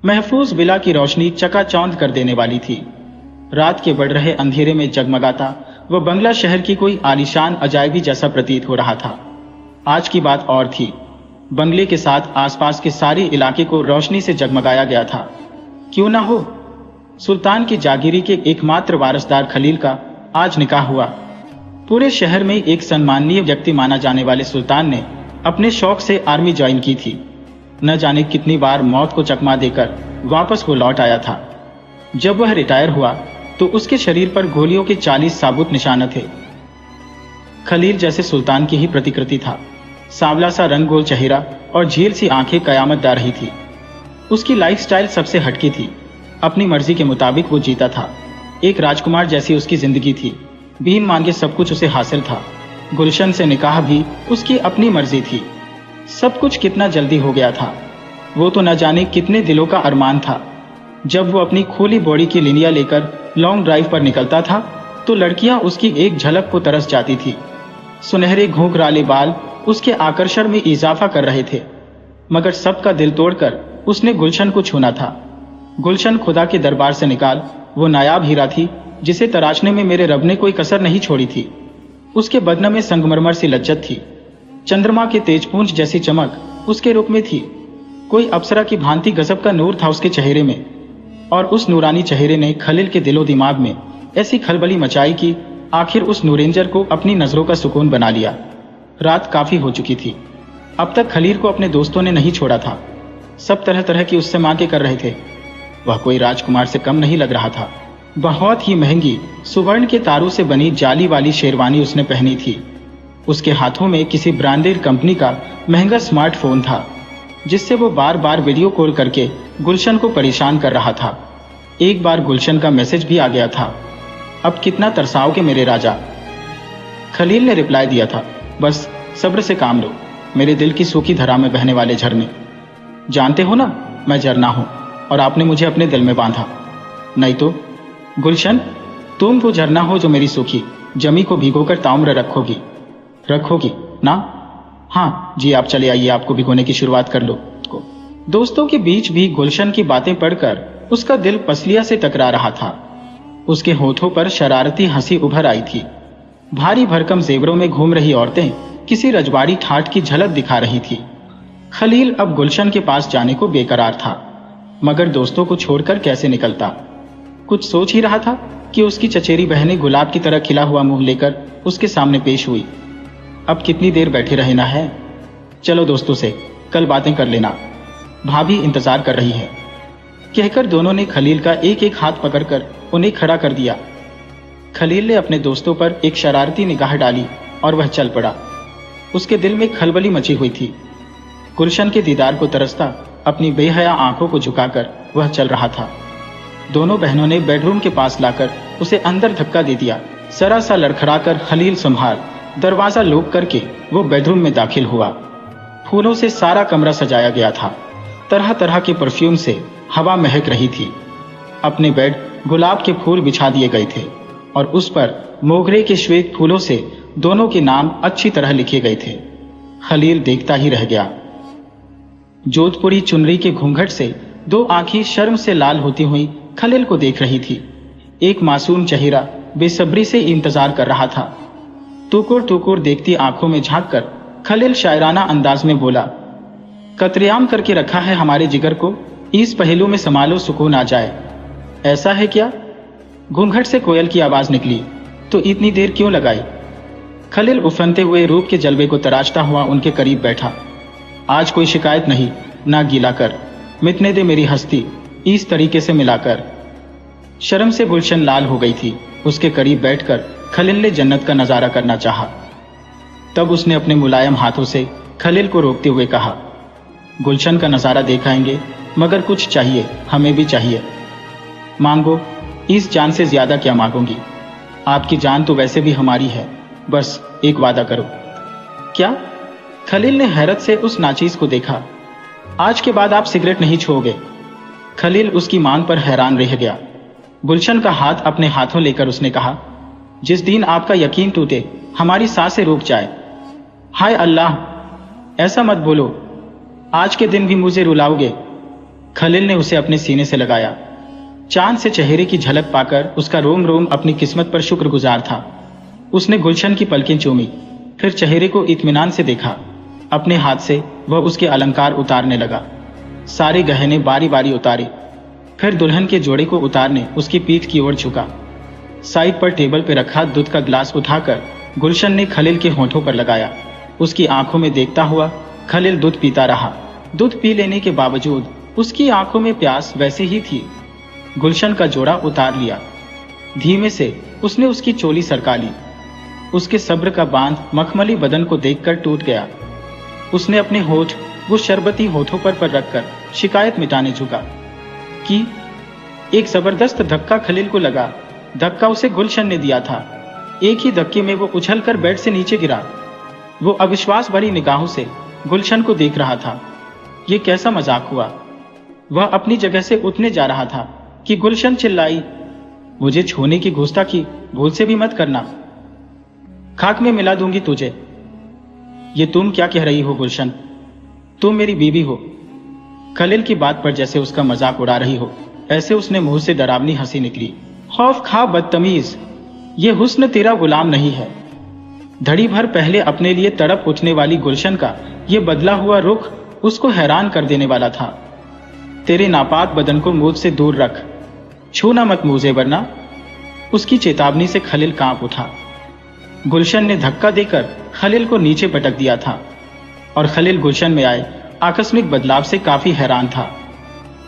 महफूज विला की रोशनी चकाचौंध कर देने वाली थी। रात के बढ़ रहे अंधेरे में जगमगाता वह बंगला शहर की कोई आलीशान अजायबी जैसा प्रतीत हो रहा था। आज की बात और थी। बंगले के साथ आसपास के सारे इलाके को रोशनी से जगमगाया गया था। क्यों ना हो, सुल्तान की जागीरी के एकमात्र वारसदार खलील का आज निकाह हुआ। पूरे शहर में एक सम्माननीय व्यक्ति माना जाने वाले सुल्तान ने अपने शौक से आर्मी ज्वाइन की थी। न जाने कितनी बार मौत को चकमा देकर वापस वो लौट आया था। जब वह रिटायर हुआ तो उसके शरीर पर गोलियों के 40 साबुत निशान थे। खलील जैसे सुल्तान की ही प्रतिकृति था। सांवला सा रंग, गोल चेहरा और झील सी आंखें कयामत दा रही थी। उसकी लाइफस्टाइल सबसे हटकी थी। अपनी मर्जी के मुताबिक वो जीता था। एक राजकुमार जैसी उसकी जिंदगी थी। बीन मांगे सब कुछ उसे हासिल था। गुलशन से निकाह भी उसकी अपनी मर्जी थी। सब कुछ कितना जल्दी हो गया था। वो तो न जाने कितने दिलों का अरमान था। जब वो अपनी खोली बॉडी की लिनिया लेकर लॉन्ग ड्राइव पर निकलता था तो लड़कियां उसकी एक झलक को तरस जाती थी। सुनहरे घोंघराले बाल उसके आकर्षण में इजाफा कर रहे थे। मगर सबका दिल तोड़कर उसने गुलशन को छूना था। गुलशन खुदा के दरबार से निकाल वो नायाब हीरा थी जिसे तराशने में मेरे रब ने कोई कसर नहीं छोड़ी थी। उसके बदन में संगमरमर सी लज्जत थी। चंद्रमा के तेजपुंज जैसी चमक उसके रूप में थी। कोई अप्सरा की भांति गजब का नूर था उसके चेहरे में। और उस नूरानी चेहरे ने खलील के दिलो दिमाग में ऐसी खलबली मचाई कि आखिर उस नूरेंजर को अपनी नजरों का सुकून बना लिया। रात काफी हो चुकी थी। अब तक खलील को अपने दोस्तों ने नहीं छोड़ा था। सब तरह तरह की उससे मांगे कर रहे थे। वह कोई राजकुमार से कम नहीं लग रहा था। बहुत ही महंगी सुवर्ण के तारों से बनी जाली वाली शेरवानी उसने पहनी थी। उसके हाथों में किसी ब्रांडेड कंपनी का महंगा स्मार्टफोन था जिससे वो बार बार वीडियो कॉल करके गुलशन को परेशान कर रहा था। एक बार गुलशन का मैसेज भी आ गया था, अब कितना तरसाओगे मेरे राजा। खलील ने रिप्लाई दिया था, बस सब्र से काम लो मेरे दिल की सूखी धरा में बहने वाले झरने। जानते हो ना मैं झरना हूं और आपने मुझे अपने दिल में बांधा। नहीं तो गुलशन, तुम वो झरना हो जो मेरी सूखी जमी को भिगोकर ताउम्र रखोगी ना? हाँ जी, आप चले आइए, आपको भिगोने की शुरुआत कर लो। दोस्तों के बीच भी गुलशन की बातें पढ़कर उसका दिल पसलिया से टकरा रहा था। उसके होठों पर शरारती हंसी उभर आई थी। भारी भरकम जेवरों में घूम रही औरतें किसी रजवाड़ी ठाठ की झलक दिखा रही थी। खलील अब गुलशन के पास जाने को बेकरार था, मगर दोस्तों को छोड़कर कैसे निकलता। कुछ सोच ही रहा था कि उसकी चचेरी बहनें गुलाब की तरह खिला हुआ मुंह लेकर उसके सामने पेश हुई। अब कितनी देर बैठे रहना है? चलो दोस्तों से कल बातें कर लेना, भाभी इंतजार कर रही है। कहकर दोनों ने खलील का एक एक हाथ पकड़कर उन्हें खड़ा कर दिया। खलील ने अपने दोस्तों पर एक शरारती निगाह डाली और वह चल पड़ा। उसके दिल में खलबली मची हुई थी। गुलशन के दीदार को तरसता अपनी बेहया आंखों को झुकाकर वह चल रहा था। दोनों बहनों ने बेडरूम के पास लाकर उसे अंदर धक्का दे दिया। जरा सा लड़खड़ाकर खलील संभाल दरवाजा लॉक करके वो बेडरूम में दाखिल हुआ। फूलों से सारा कमरा सजाया गया था। तरह तरह के परफ्यूम से हवा महक रही थी। अपने बेड गुलाब के फूल बिछा दिए गए थे और उस पर मोगरे के श्वेत फूलों से दोनों के नाम अच्छी तरह लिखे गए थे। खलील देखता ही रह गया। जोधपुरी चुनरी के घूंघट से दो आंखें शर्म से लाल होती हुई खलील को देख रही थी। एक मासूम चेहरा बेसब्री से इंतजार कर रहा था। टुकुर टुकुर देखती आंखों में झांककर खलील शायराना अंदाज में बोला, कतरेआम करके रखा है हमारे जिगर को, इस पहलू में संभालो सुकून आ जाए। ऐसा है क्या? घूंघट से कोयल की आवाज निकली। तो इतनी देर क्यों लगाई? खलील उफनते हुए रूप के जलवे को तराशता हुआ उनके करीब बैठा। आज कोई शिकायत नहीं, ना गीला कर, मिटने दे मेरी हस्ती इस तरीके से मिलाकर। शर्म से गुलशन लाल हो गई थी। उसके करीब बैठकर खलील ने जन्नत का नजारा करना चाहा। तब उसने अपने मुलायम हाथों से खलील को रोकते हुए कहा, गुलशन का नजारा दिखाएंगे, मगर कुछ चाहिए, हमें भी चाहिए। मांगो, इस जान से ज्यादा क्या मांगोगी? आपकी जान तो वैसे भी हमारी है, बस एक वादा करो। क्या? खलील ने हैरत से उस नाचीज को देखा। आज के बाद आप सिगरेट नहीं छोड़ोगे? खलील उसकी मांग पर हैरान रह गया। गुलशन का हाथ अपने हाथों लेकर उसने कहा, जिस दिन आपका यकीन टूटे, हमारी सांसें रुक जाए। हाय अल्लाह, ऐसा मत बोलो, आज के दिन भी मुझे रुलाओगे। खलील ने उसे अपने सीने से लगाया। चांद से चेहरे की झलक पाकर उसका रोम रोम अपनी किस्मत पर शुक्रगुजार था। उसने गुलशन की पलकें चूमी, फिर चेहरे को इत्मीनान से देखा। अपने हाथ से वह उसके अलंकार उतारने लगा। सारे गहने बारी बारी उतारे, फिर दुल्हन के जोड़े को उतारने उसकी पीठ की ओर झुका। साइड पर टेबल पर रखा दूध का ग्लास उठाकर गुलशन ने खलील के होठों पर लगाया। उसकी आंखों में देखता हुआ खलील दूध पीता रहा। दूध पी लेने के बावजूद उसकी आंखों में प्यास वैसे ही थी। गुलशन का जोड़ा उतार लिया। धीमे से उसने उसकी चोली सरका ली। उसके सब्र का बांध मखमली बदन को देखकर टूट गया। उसने अपने होठ वो शरबती होठों पर रखकर शिकायत मिटाने झुका कि एक जबरदस्त धक्का खलील को लगा। धक्का उसे गुलशन ने दिया था। एक ही धक्के में वो उछलकर बेड से नीचे गिरा। वो अविश्वास भरी निगाहों से गुलशन को देख रहा था। ये कैसा मजाक हुआ? वह अपनी जगह से उठने जा रहा था कि गुलशन चिल्लाई, मुझे छूने की गुस्ताखी भूल से भी मत करना, खाक में मिला दूंगी तुझे। ये तुम क्या कह रही हो गुलशन? तुम मेरी बीवी हो। खलील की बात पर जैसे उसका मजाक उड़ा रही हो, ऐसे उसने मुंह से डरावनी हंसी निकली। खौफ खा बदतमीज, ये हुस्न तेरा गुलाम नहीं है। धड़ी भर पहले अपने लिए तड़प उठने वाली गुलशन का ये बदला हुआ रुख उसको हैरान कर देने वाला था। तेरे नापाक बदन को मुझ से दूर रख, छूना मत मुझे वरना। उसकी चेतावनी से खलील कांप उठा। गुलशन ने धक्का देकर खलील को नीचे पटक दिया था और खलील गुलशन में आए आकस्मिक बदलाव से काफी हैरान था।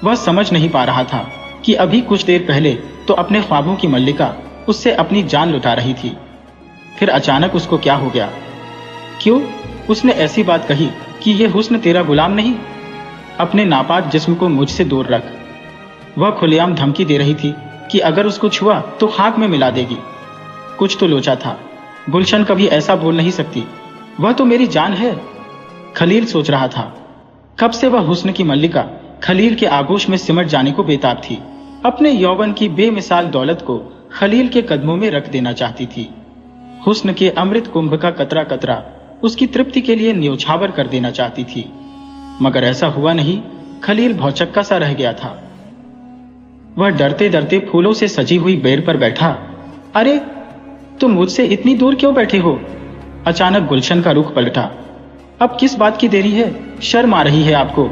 वह समझ नहीं पा रहा था कि अभी कुछ देर पहले तो अपने ख्वाबों की मल्लिका उससे अपनी जान लुटा रही थी, फिर अचानक उसको क्या हो गया? क्यों उसने ऐसी बात कही कि यह हुस्न तेरा गुलाम नहीं? अपने नापाक जिस्म को मुझसे दूर रख। वह खुलेआम धमकी दे रही थी कि अगर उसको छुआ तो खाक में मिला देगी। कुछ तो लोचा था। गुलशन कभी ऐसा बोल नहीं सकती, वह तो मेरी जान है। खलील सोच रहा था। कब से वह हुस्न की मल्लिका खलील के आगोश में सिमट जाने को बेताब थी। अपने यौवन की बेमिसाल दौलत को खलील के कदमों में रख देना चाहती थी। हुस्न के अमृत कुंभ का कतरा कतरा उसकी तृप्ति के लिए न्योछावर कर देना चाहती थी, मगर ऐसा हुआ नहीं। खलील भौचक्का सा रह गया था। वह डरते डरते फूलों से सजी हुई बेड पर बैठा। अरे तुम मुझसे इतनी दूर क्यों बैठे हो? अचानक गुलशन का रुख पलटा। अब किस बात की देरी है? शर्म आ रही है आपको?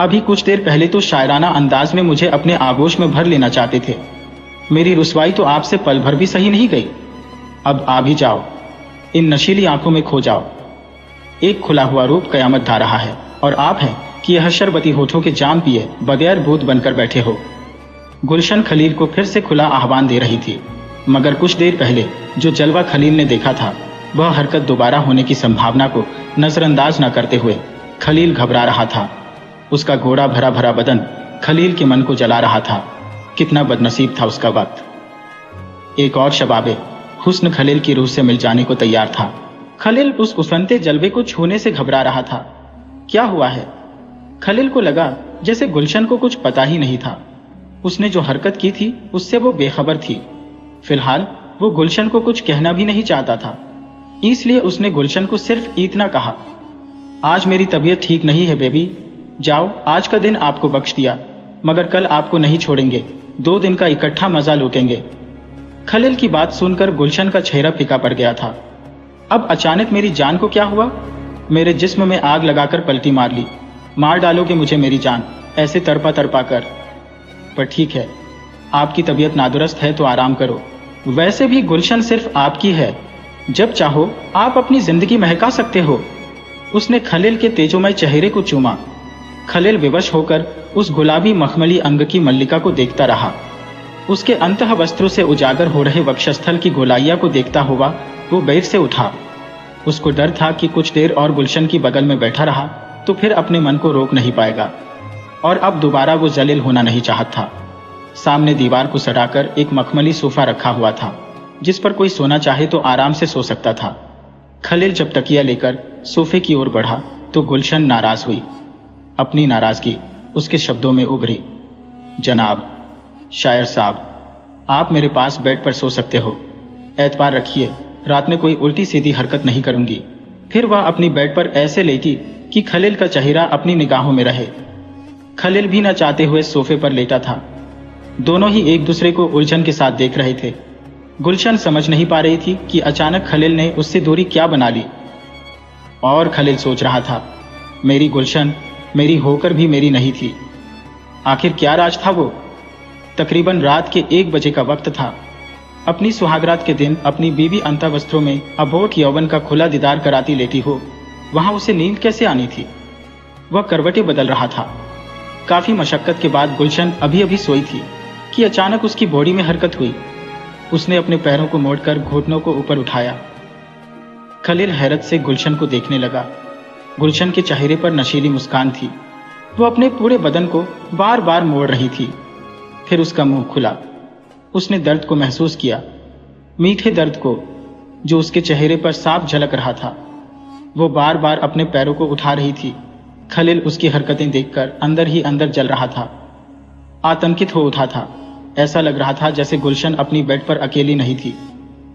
अभी कुछ देर पहले तो शायराना अंदाज में मुझे अपने आगोश में भर लेना चाहते थे। मेरी रुसवाई तो आपसे पल भर भी सही नहीं गई। अब आ भी जाओ, इन नशीली आंखों में खो जाओ। एक खुला हुआ रूप कयामत ढा रहा है और आप हैं कि यह शरबती होठों के जाम पिए बगैर भूत बनकर बैठे हो। गुलशन खलील को फिर से खुला आह्वान दे रही थी, मगर कुछ देर पहले जो जलवा खलील ने देखा था, वह हरकत दोबारा होने की संभावना को नजरअंदाज न करते हुए खलील घबरा रहा था। उसका घोड़ा भरा भरा बदन खलील के मन को जला रहा था। कितना बदनसीब था उसका वक्त। एक और शबाबे हुस्न खलील की रूह से मिल जाने को तैयार था। खलील उस उफनते जलवे को छूने से घबरा रहा था। क्या हुआ है? खलील को लगा जैसे गुलशन को कुछ पता ही नहीं था। उसने जो हरकत की थी उससे वो बेखबर थी। फिलहाल वो गुलशन को कुछ कहना भी नहीं चाहता था, इसलिए उसने गुलशन को सिर्फ इतना कहा, आज मेरी तबीयत ठीक नहीं है बेबी, जाओ, आज का दिन आपको बख्श दिया, मगर कल आपको नहीं छोड़ेंगे। 2 दिन का इकट्ठा मजा लूटेंगे। खलील की बात सुनकर गुलशन का चेहरा फीका पड़ गया था। अब अचानक मेरी जान को क्या हुआ? मेरे जिस्म में आग लगाकर पलटी मार ली। मार डालोगे मुझे मेरी जान, ऐसे तड़पा तड़पा कर। पर ठीक है, आपकी तबीयत नादुरुस्त है तो आराम करो। वैसे भी गुलशन सिर्फ आपकी है, जब चाहो आप अपनी जिंदगी महका सकते हो। उसने खलील के तेजोमय चेहरे को चूमा। खलील विवश होकर उस गुलाबी मखमली अंग की मल्लिका को देखता रहा। उसके अंतः वस्त्रों से उजागर हो रहे वक्षस्थल की गोलाइया को देखता हुआ वो बेड से उठा। उसको डर था कि कुछ देर और गुलशन की बगल में बैठा रहा तो फिर अपने मन को रोक नहीं पाएगा, और अब दोबारा वो जलील होना नहीं चाहता था। सामने दीवार को सटाकर एक मखमली सोफा रखा हुआ था, जिस पर कोई सोना चाहे तो आराम से सो सकता था। खलील जब तकिया लेकर सोफे की ओर बढ़ा तो गुलशन नाराज हुई। अपनी नाराजगी उसके शब्दों में उभरी। जनाब, शायर साहब, आप मेरे पास बेड पर सो सकते हो। एतबार रखिए, रात में कोई उल्टी सीधी हरकत नहीं करूंगी। फिर वह अपनी बेड पर ऐसे लेटी कि खलील का चेहरा अपनी निगाहों में रहे। खलील भी न चाहते हुए सोफे पर लेटा था। दोनों ही एक दूसरे को उलझन के साथ देख रहे थे। गुलशन समझ नहीं पा रही थी कि अचानक खलील ने उससे दूरी क्या बना ली। और खलील सोच रहा था, मेरी गुलशन मेरी होकर भी मेरी नहीं थी। आखिर क्या राज था वो? तकरीबन रात के 1 बजे का वक्त था। अपनी सुहागरात के दिन अपनी बीवी अंता वस्त्रों में अबोध यौवन का खुला दीदार कराती लेटी हो, वहां उसे नींद कैसे आनी थी? वह करवटें बदल रहा था। काफी मशक्कत के बाद गुलशन अभी अभी सोई थी कि अचानक उसकी बॉडी में हरकत हुई। उसने अपने पैरों को मोड़कर घुटनों को ऊपर उठाया। खलील हैरत से गुलशन को देखने लगा। गुलशन के चेहरे पर नशीली मुस्कान थी। वो अपने पूरे बदन को बार बार मोड़ रही थी। फिर उसका मुंह खुला। उसने दर्द को महसूस किया, मीठे दर्द को जो उसके चेहरे पर साफ झलक रहा था। वो बार बार अपने पैरों को उठा रही थी। खलील उसकी हरकतें देखकर अंदर ही अंदर जल रहा था, आतंकित हो उठा था। ऐसा लग रहा था जैसे गुलशन अपनी बेड पर अकेली नहीं थी,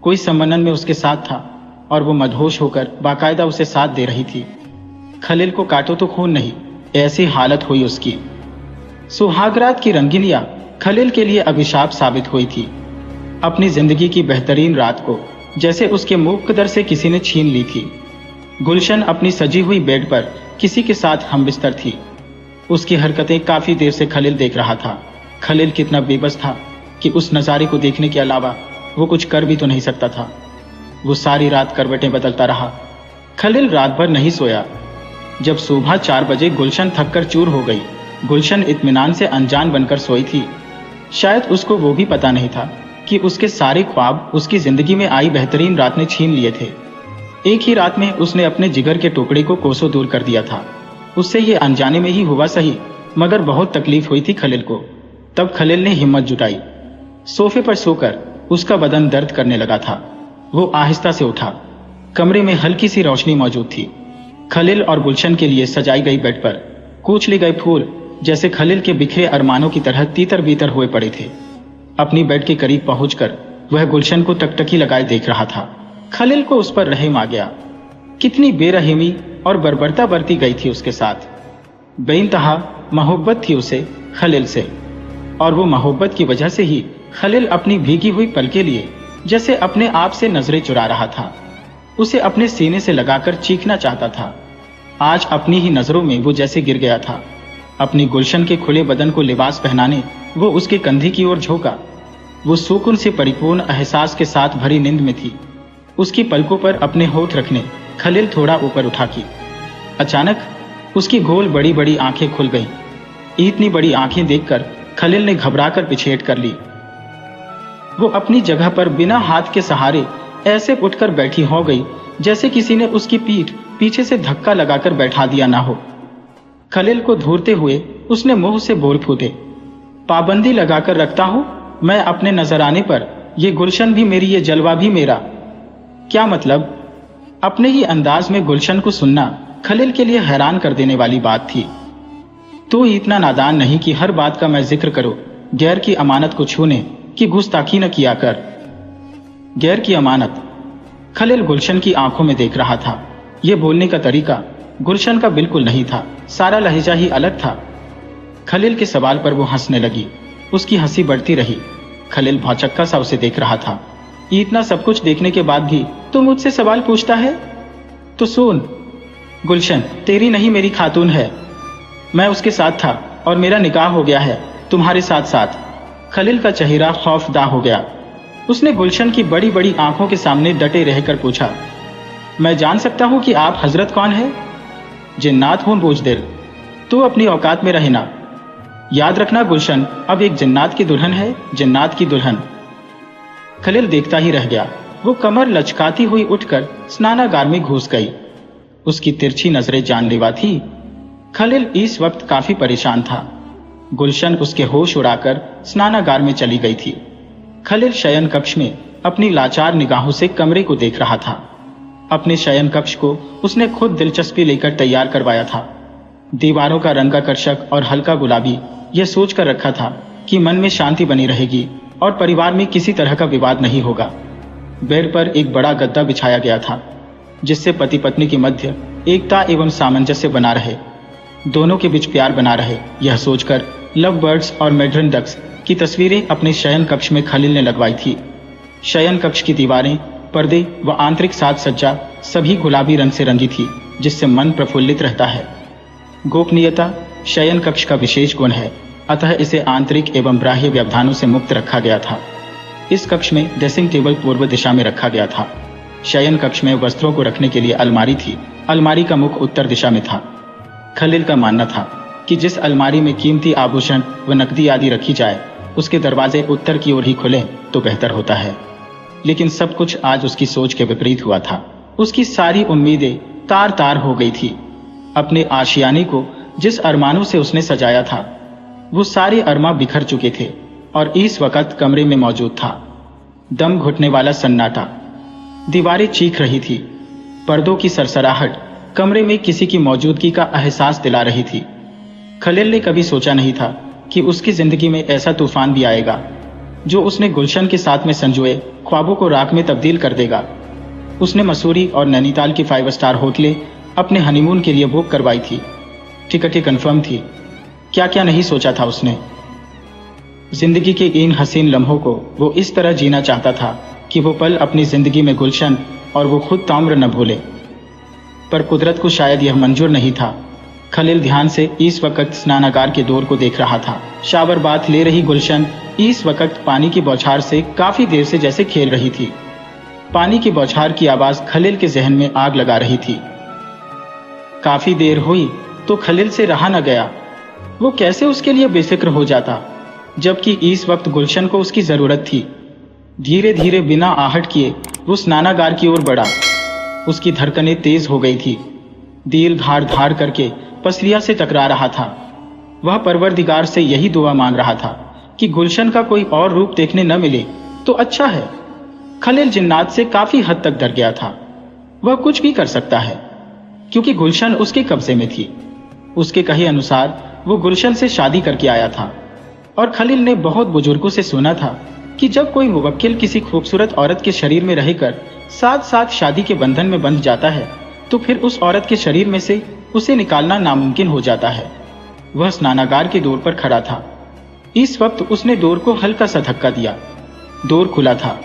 कोई संबंधन में उसके साथ था और वो मदहोश होकर बाकायदा उसे साथ दे रही थी। खलील को काटो तो खून नहीं, ऐसी हालत हुई उसकी। सुहागरात की रंगीनियां खलील के लिए अभिशाप साबित हुई थी। अपनी जिंदगी की बेहतरीन रात को जैसे उसके मुकद्दर से किसी ने छीन ली थी। गुलशन अपनी सजी हुई बेड पर किसी के साथ हमबिस्तर थी। उसकी हरकतें काफी देर से खलील देख रहा था। खलील कितना बेबस था कि उस नजारे को देखने के अलावा वो कुछ कर भी तो नहीं सकता था। वो सारी रात करवटें बदलता रहा। खलील रात भर नहीं सोया। जब सुबह 4 बजे गुलशन थककर चूर हो गई। गुलशन इत्मीनान से अनजान बनकर सोई थी। शायद उसको वो भी पता नहीं था कि उसके सारे ख्वाब उसकी जिंदगी में आई बेहतरीन रात ने छीन लिए थे। एक ही रात में उसने अपने जिगर के टुकड़े को कोसों दूर कर दिया था। उससे ये अनजाने में ही हुआ सही, मगर बहुत तकलीफ हुई थी खलील को। तब खलील ने हिम्मत जुटाई। सोफे पर सोकर उसका बदन दर्द करने लगा था। वो आहिस्ता से उठा। कमरे में हल्की सी रोशनी मौजूद थी। खलील और गुलशन के लिए सजाई गई बेड पर कूच ले गए फूल जैसे खलील के बिखरे अरमानों की तरह तीतर बीतर हुए पड़े थे। अपनी बेड के करीब पहुंचकर वह गुलशन को टकटकी लगाए देख रहा था। खलील को उस पर रहम आ गया। कितनी बेरहमी और बर्बरता बरती गई थी उसके साथ। बेइंतहा मोहब्बत थी उसे खलील से, और वो मोहब्बत की वजह से ही खलील अपनी भीगी हुई पल के लिए जैसे अपने आप से नजरें चुरा रहा था। उसे अपने सीने से लगाकर चीखना चाहता था। आज अपनी ही नजरों में वो जैसे गिर गया था। अपनी गुलशन के खुले बदन को लिबास पहनाने वो उसके कंधे की ओर झोंका। वो सुकून से परिपूर्ण एहसास के साथ भरी नींद में थी। उसकी पलकों पर अपने होठ रखने खलील थोड़ा ऊपर उठा की। अचानक उसकी गोल बड़ी बड़ी आंखें खुल गईं। इतनी बड़ी आंखें देखकर खलील ने घबराकर पिछेट कर ली। वो अपनी जगह पर बिना हाथ के सहारे ऐसे उठकर बैठी हो गई जैसे किसी ने उसकी पीठ पीछे से धक्का लगाकर बैठा दिया ना हो। खलील को धूरते हुए उसने मुंह से बोल फूटे, पाबंदी लगाकर रखता हूं मैं अपने नजराने पर, ये गुलशन भी मेरी, ये जलवा भी मेरा। क्या मतलब? अपने ही अंदाज में गुलशन को सुनना खलील के लिए हैरान कर देने वाली बात थी। तू इतना नादान नहीं कि हर बात का मैं जिक्र करो। गैर की अमानत को छूने की गुस्ताखी न किया कर। गैर की अमानत? खलील गुलशन की आंखों में देख रहा था। यह बोलने का तरीका गुलशन का बिल्कुल नहीं था। सारा लहजा ही अलग था। खलील के सवाल पर वो हंसने लगी। उसकी हंसी बढ़ती रही। खलील भौचक्का सा उसे देख रहा था। इतना सब कुछ देखने के बाद भी तू मुझसे सवाल पूछता है? तो सुन गुलशन, तेरी नहीं मेरी खातून है। मैं उसके साथ था और मेरा निकाह हो गया है तुम्हारे साथ साथ। खलील का चेहरा खौफदा हो गया। उसने गुलशन की बड़ी बड़ी आंखों के सामने डटे रहकर पूछा, मैं जान सकता हूं कि आप हजरत कौन है? जिन्नात हूं बूझदिल, तू अपनी औकात में रहना। याद रखना गुलशन अब एक जिन्नात की दुल्हन है, जिन्नात की दुल्हन। खलील देखता ही रह गया। वो कमर लचकाती हुई उठकर स्नानागार में घुस गई। उसकी तिरछी नजरें जानलेवा थी। खलील इस वक्त काफी परेशान था। गुलशन उसके होश उड़ाकर स्नानागार में चली गई थी। खलील शयन कक्ष में अपनी लाचार निगाहों से कमरे को देख रहा था। अपने शयन कक्ष को उसने खुद दिलचस्पी लेकर तैयार करवाया था। दीवारों का रंगाकर्षक और हल्का गुलाबी यह सोचकर रखा था कि मन में शांति बनी रहेगी और परिवार में किसी तरह का विवाद नहीं होगा। बेड पर एक बड़ा गद्दा बिछाया गया था जिससे पति पत्नी के मध्य एकता एवं सामंजस्य बना रहे। दोनों के बीच प्यार बना रहे, यह सोचकर लव बर्ड्स और मेड्रन डक्स की तस्वीरें अपने शयन कक्ष में खलील ने लगवाई थी। शयन कक्ष की दीवारें, पर्दे व आंतरिक साज सज्जा सभी गुलाबी रंग से रंगी थी, जिससे मन प्रफुल्लित रहता है। गोपनीयता शयन कक्ष का विशेष गुण है, अतः इसे आंतरिक एवं बाह्य व्यवधानों से मुक्त रखा गया था। इस कक्ष में ड्रेसिंग टेबल पूर्व दिशा में रखा गया था। शयन कक्ष में वस्त्रों को रखने के लिए अलमारी थी। अलमारी का मुख उत्तर दिशा में था। खलील का मानना था कि जिस अलमारी में कीमती आभूषण व नकदी आदि रखी जाए, उसके दरवाजे उत्तर की ओर ही खुले तो बेहतर होता है। लेकिन सब कुछ आज उसकी सोच के विपरीत हुआ था। उसकी सारी उम्मीदें तार तार हो गई थी। अपने आशियाने को जिस अरमानों से उसने सजाया था, वो सारे अरमा बिखर चुके थे और इस वक्त कमरे में मौजूद था। दम घुटने वाला सन्नाटा, दीवारें चीख रही थी, पर्दों की सरसराहट कमरे में किसी की मौजूदगी का एहसास दिला रही थी। खलील ने कभी सोचा नहीं था कि उसकी जिंदगी में ऐसा तूफान भी आएगा जो उसने गुलशन के साथ में संजोए ख्वाबों को राख में तब्दील कर देगा। उसने मसूरी और नैनीताल की 5 स्टार होटलें अपने हनीमून के लिए बुक करवाई थी। टिकटें कंफर्म थी। क्या क्या नहीं सोचा था उसने। जिंदगी के इन हसीन लम्हों को वो इस तरह जीना चाहता था कि वो पल अपनी जिंदगी में गुलशन और वो खुद ताम्र न भूले, पर कुदरत को शायद यह मंजूर नहीं था। खलील ध्यान से इस वक्त स्नानागार के डोर को देख रहा था। शावर बाथ ले रही गुलशन इस वक्त पानी की बौछार से काफी देर से जैसे खेल रही थी। पानी की बौछार की आवाज खलील के जहन में आग लगा रही थी। काफी देर हुई तो खलील से रहा न गया। वो कैसे उसके लिए बेफिक्र हो जाता, जबकि इस वक्त गुलशन को उसकी जरूरत थी। धीरे धीरे बिना आहट किए वो स्नानागार की ओर बढ़ा। उसकी धड़कनें तेज हो गई थी। दिल धार धार करके पसलिया से टकरा रहा था। वह परवरदिगार से यही दुआ मांग रहा था कि गुलशन का कोई और रूप देखने न मिले तो अच्छा है। खलील जिन्नात से काफी हद तक डर गया था। वह कुछ भी कर सकता है क्योंकि गुलशन उसके कब्जे में थी। उसके कहे अनुसार वो गुलशन से शादी करके आया था और खलील ने बहुत बुजुर्गों से सुना था कि जब कोई मुवक्किल किसी खूबसूरत औरत के शरीर में रहकर साथ साथ शादी के बंधन में बंध जाता है तो फिर उस औरत के शरीर में से उसे निकालना नामुमकिन हो जाता है। वह स्नानागार के डोर पर खड़ा था। इस वक्त उसने डोर को हल्का सा धक्का दिया। डोर खुला था।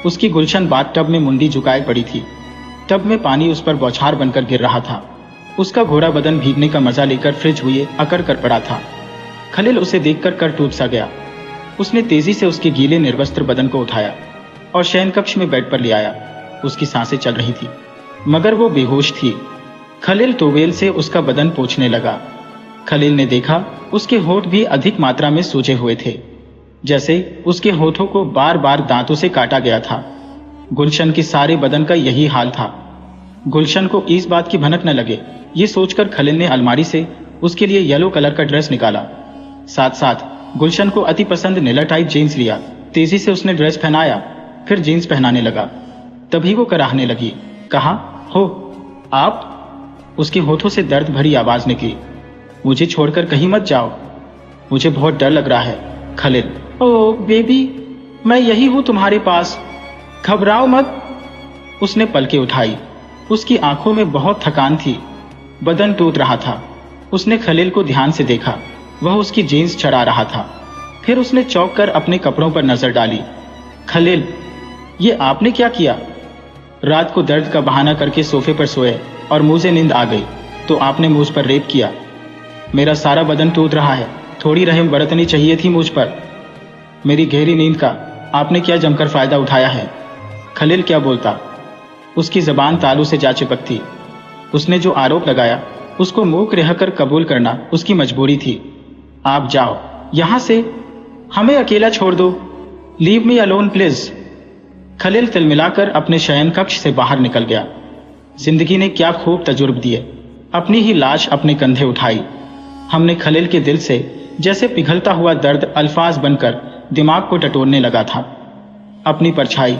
उसकी गुलशन बाथटब में मुंडी झुकाए पड़ी थी। टब में पानी उस पर बौछार बनकर गिर रहा था। उसका घोड़ा बदन भीगने का मजा लेकर फ्रिज हुए अकड़ कर पड़ा था। खलील उसे देखकर कर टूट सा गया। उसने तेजी से उसके गीले निर्वस्त्र बदन को उठाया और शयन कक्ष में बेड पर ले आया। उसकी सांसें चल रही थी मगर वो बेहोश थी। खलील टोवेल से उसका बदन पोंछने लगा। खलील ने देखा उसके होंठ भी अधिक मात्रा में सूजे हुए थे, जैसे उसके होठों को बार बार दांतों से काटा गया था। गुलशन की सारे बदन का यही हाल था। गुलशन को इस बात की भनक न लगे, ये सोचकर खलील ने अलमारी से उसके लिए येलो कलर का ड्रेस निकाला। साथ साथ गुलशन को अति पसंद नीला टाइप जीन्स लिया। तेजी से उसने ड्रेस पहनाया, फिर जीन्स पहनाने लगा। तभी वो कराहने लगी। कहा, हो आप? उसके होठों से दर्द भरी आवाज निकली। मुझे छोड़कर कहीं मत जाओ, मुझे बहुत डर लग रहा है। खलील, ओ बेबी, मैं यही हूं तुम्हारे पास, घबराओ मत। उसने पलकें उठाई। उसकी आंखों में बहुत थकान थी, बदन टूट रहा था। उसने खलील को ध्यान से देखा। वह उसकी जीन्स चढ़ा रहा था। फिर उसने चौंक कर अपने कपड़ों पर नजर डाली। खलील, ये आपने क्या किया? रात को दर्द का बहाना करके सोफे पर सोए और मुझे नींद आ गई तो आपने मुझ पर रेप किया। मेरा सारा बदन टूट रहा है, थोड़ी रहम बरतनी चाहिए थी मुझ पर। मेरी गहरी नींद का आपने क्या जमकर फायदा उठाया है? खलील क्या बोलता? उसकी जबान तालू से जा चिपकती। उसने जो आरोप लगाया उसको मूक रहकर कबूल करना उसकी मजबूरी थी। आप जाओ यहां से, हमें अकेला छोड़ दो। Leave me alone please. Khalil तिलमिलाकर अपने शयन कक्ष से बाहर निकल गया। जिंदगी ने क्या खूब तजुर्ब दिए। अपनी ही लाश अपने कंधे उठाई। हमने खलील के दिल से जैसे पिघलता हुआ दर्द अल्फाज बनकर दिमाग को टटोलने लगा था। अपनी परछाई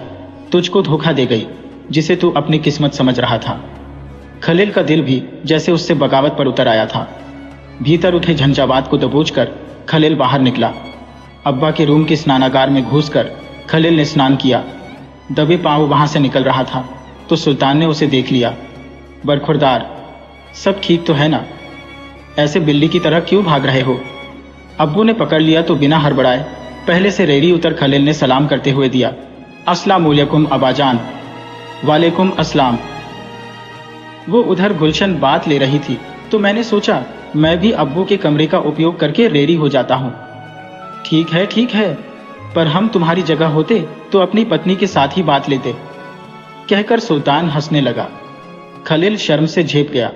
तुझको धोखा दे गई जिसे तू अपनी किस्मत समझ रहा था। खलील का दिल भी जैसे उससे बगावत पर उतर आया था। भीतर उठे झंझावात को दबोचकर खलील बाहर निकला। अब्बा के रूम के स्नानागार में घुसकर खलील ने स्नान किया। दबे पांव वहां से निकल रहा था तो सुल्तान ने उसे देख लिया। बरखुरदार, सब ठीक तो है ना? ऐसे बिल्ली की तरह क्यों भाग रहे हो? अब्बू ने पकड़ लिया तो बिना हड़बड़ाए पहले से रेडी उतर खलील ने सलाम करते हुए दिया, अस्सलामुअलैकुम अबाजान। वालेकुम अस्सलाम। वो उधर गुलशन बात ले रही थी तो मैंने सोचा मैं भी अब्बू के कमरे का उपयोग करके रेडी हो जाता हूँ। ठीक है, पर हम तुम्हारी जगह होते तो अपनी पत्नी के साथ ही बात लेते, कहकर सुल्तान हंसने लगा। खलील शर्म से झेप गया।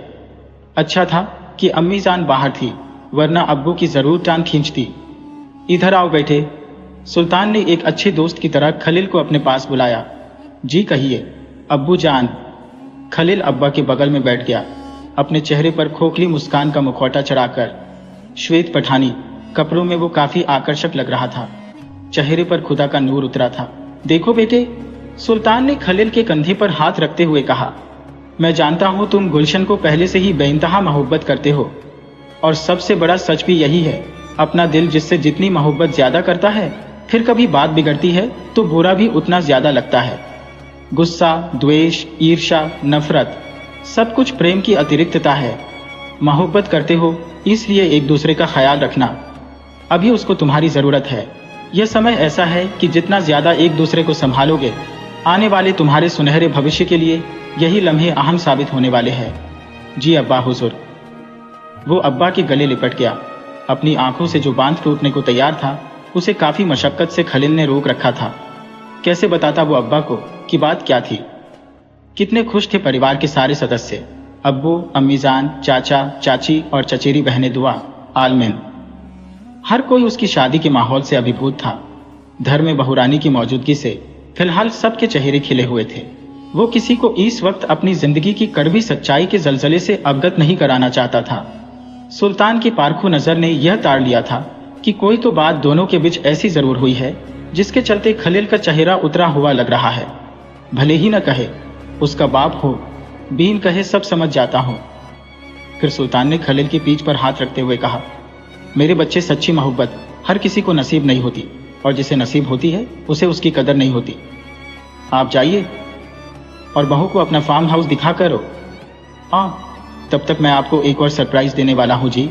अच्छा था कि अम्मी जान बाहर थी, वरना अब्बू की जरूर टांग खींचती। इधर आओ बैठे। सुल्तान ने एक अच्छे दोस्त की तरह खलील को अपने पास बुलाया। जी कहिए अब्बू जान। खलील अब्बा के बगल में बैठ गया, अपने चेहरे पर खोखली मुस्कान का मुखौटा चढ़ाकर। श्वेत पठानी कपड़ों में वो काफी आकर्षक लग रहा था, चेहरे पर खुदा का नूर उतरा था। देखो बेटे, सुल्तान ने खलील के कंधे पर हाथ रखते हुए कहा, मैं जानता हूं तुम गुलशन को पहले से ही बेइंतहा मोहब्बत करते हो, और सबसे बड़ा सच भी यही है, अपना दिल जिससे जितनी मोहब्बत ज्यादा करता है, फिर कभी बात बिगड़ती है तो बुरा भी उतना ज्यादा लगता है। गुस्सा, द्वेष, ईर्ष्या, नफरत, सब कुछ प्रेम की अतिरिक्तता है। मोहब्बत करते हो इसलिए एक दूसरे का ख्याल रखना। अभी उसको तुम्हारी जरूरत है। यह समय ऐसा है कि जितना ज्यादा एक दूसरे को संभालोगे, आने वाले तुम्हारे सुनहरे भविष्य के लिए यही लम्हे अहम साबित होने वाले हैं। जी अब्बा हुजूर। वो अब्बा के गले लिपट गया। अपनी आंखों से जो बांध टूटने को तैयार था, उसे काफी मशक्कत से खलील ने रोक रखा था। कैसे बताता वो अब्बा को कि बात क्या थी। कितने खुश थे परिवार के सारे सदस्य, अब्बू, अम्मीजान, चाचा, चाची और चचेरी बहनें दुआ आलमीन। हर कोई उसकी शादी के माहौल से अभिभूत था। घर में बहुरानी की मौजूदगी से फिलहाल सबके चेहरे खिले हुए थे। वो किसी को इस वक्त अपनी जिंदगी की कड़वी सच्चाई के जलजले से अवगत नहीं कराना चाहता था। सुल्तान की पारखू नजर ने यह ताड़ लिया था कि कोई तो बात दोनों के बीच ऐसी जरूर हुई है जिसके चलते खलील का चेहरा उतरा हुआ लग रहा है। भले ही न कहे, उसका बाप हो, बीन कहे, सब समझ जाता हूं। फिर सुल्तान ने खलील की पीठ पर हाथ रखते हुए कहा, मेरे बच्चे, सच्ची मोहब्बत हर किसी को नसीब नहीं होती, और जिसे नसीब होती है उसे उसकी कदर नहीं होती। आप जाइए और बहू को अपना फार्म हाउस दिखा करो। तब तक मैं आपको एक और सरप्राइज देने वाला हूं जी